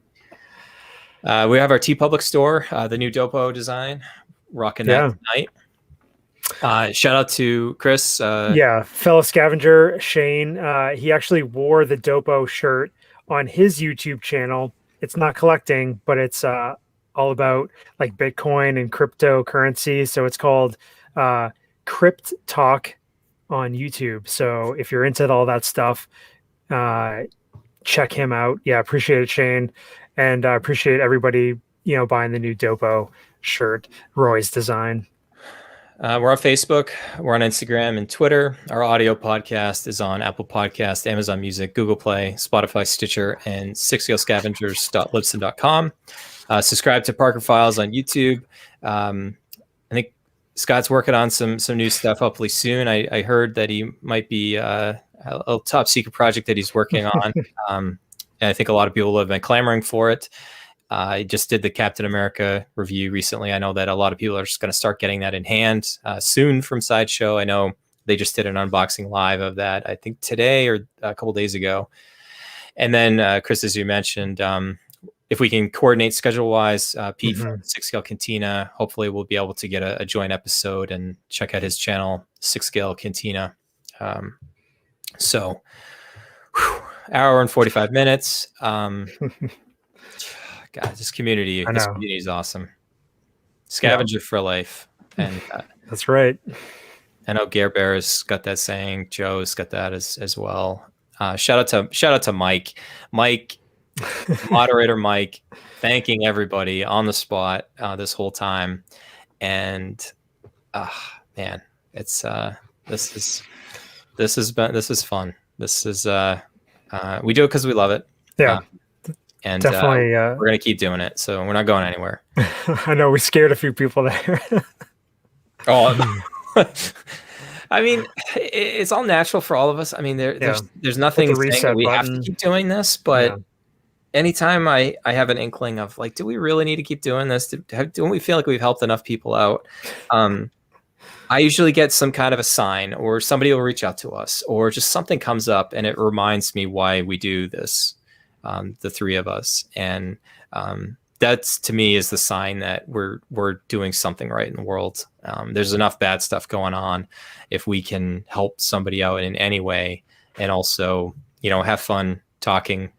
We have our TeePublic store, the new Dopo design, rocking that tonight. Shout out to Chris. Fellow scavenger Shane. He actually wore the Dopo shirt on his YouTube channel. It's not collecting, but it's all about like Bitcoin and cryptocurrency. So it's called Crypt Talk on YouTube. So if you're into all that stuff, check him out. Yeah, appreciate it, Shane, and I appreciate everybody buying the new Dopo shirt, Roy's design. We're on Facebook, we're on Instagram and Twitter. Our audio podcast is on Apple Podcast, Amazon Music, Google Play, Spotify, Stitcher, and sixscalescavengers.libsyn.com. Subscribe to Parker Files on YouTube. I think Scott's working on some new stuff hopefully soon. I heard that he might be a top secret project that he's working on. And I think a lot of people have been clamoring for it. I just did the Captain America review recently. I know that a lot of people are just going to start getting that in hand soon from Sideshow. I know they just did an unboxing live of that, I think today or a couple days ago. And then, Chris, as you mentioned, if we can coordinate schedule-wise, Pete from Six Scale Cantina, hopefully we'll be able to get a joint episode and check out his channel, Six Scale Cantina. So, hour and 45 minutes. God, this community is awesome. Scavenger for life. And that's right. I know Gare Bear's got that saying. Joe's got that as well. Shout out to Mike, moderator Mike, thanking everybody on the spot this whole time. And man, it's this is fun. This is we do it because we love it. Yeah. And definitely we're gonna keep doing it, so we're not going anywhere. I know we scared a few people there. I mean, it's all natural for all of us. I mean, there's nothing saying that we have to keep doing this, but anytime I have an inkling of like, do we really need to keep doing this? Don't we feel like we've helped enough people out? I usually get some kind of a sign, or somebody will reach out to us, or just something comes up and it reminds me why we do this. The three of us, and that's to me is the sign that we're doing something right in the world. There's enough bad stuff going on. If we can help somebody out in any way, and also have fun talking,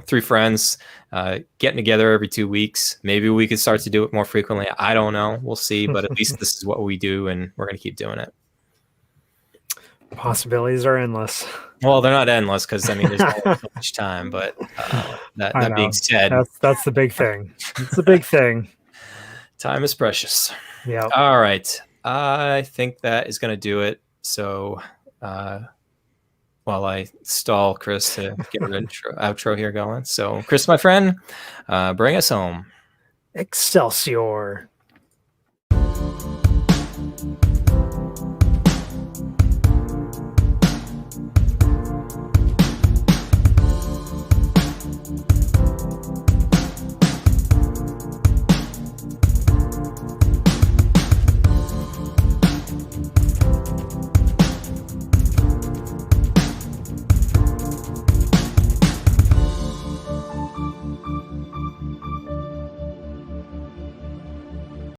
three friends getting together every 2 weeks, maybe we could start to do it more frequently. I don't know, we'll see, but at least this is what we do, and we're going to keep doing it. Possibilities are endless. Well, they're not endless because there's not so much time. But that being said, that's the big thing. It's the big thing. Time is precious. Yeah. All right. I think that is going to do it. So, while I stall Chris to get an outro here going. So, Chris, my friend, bring us home. Excelsior.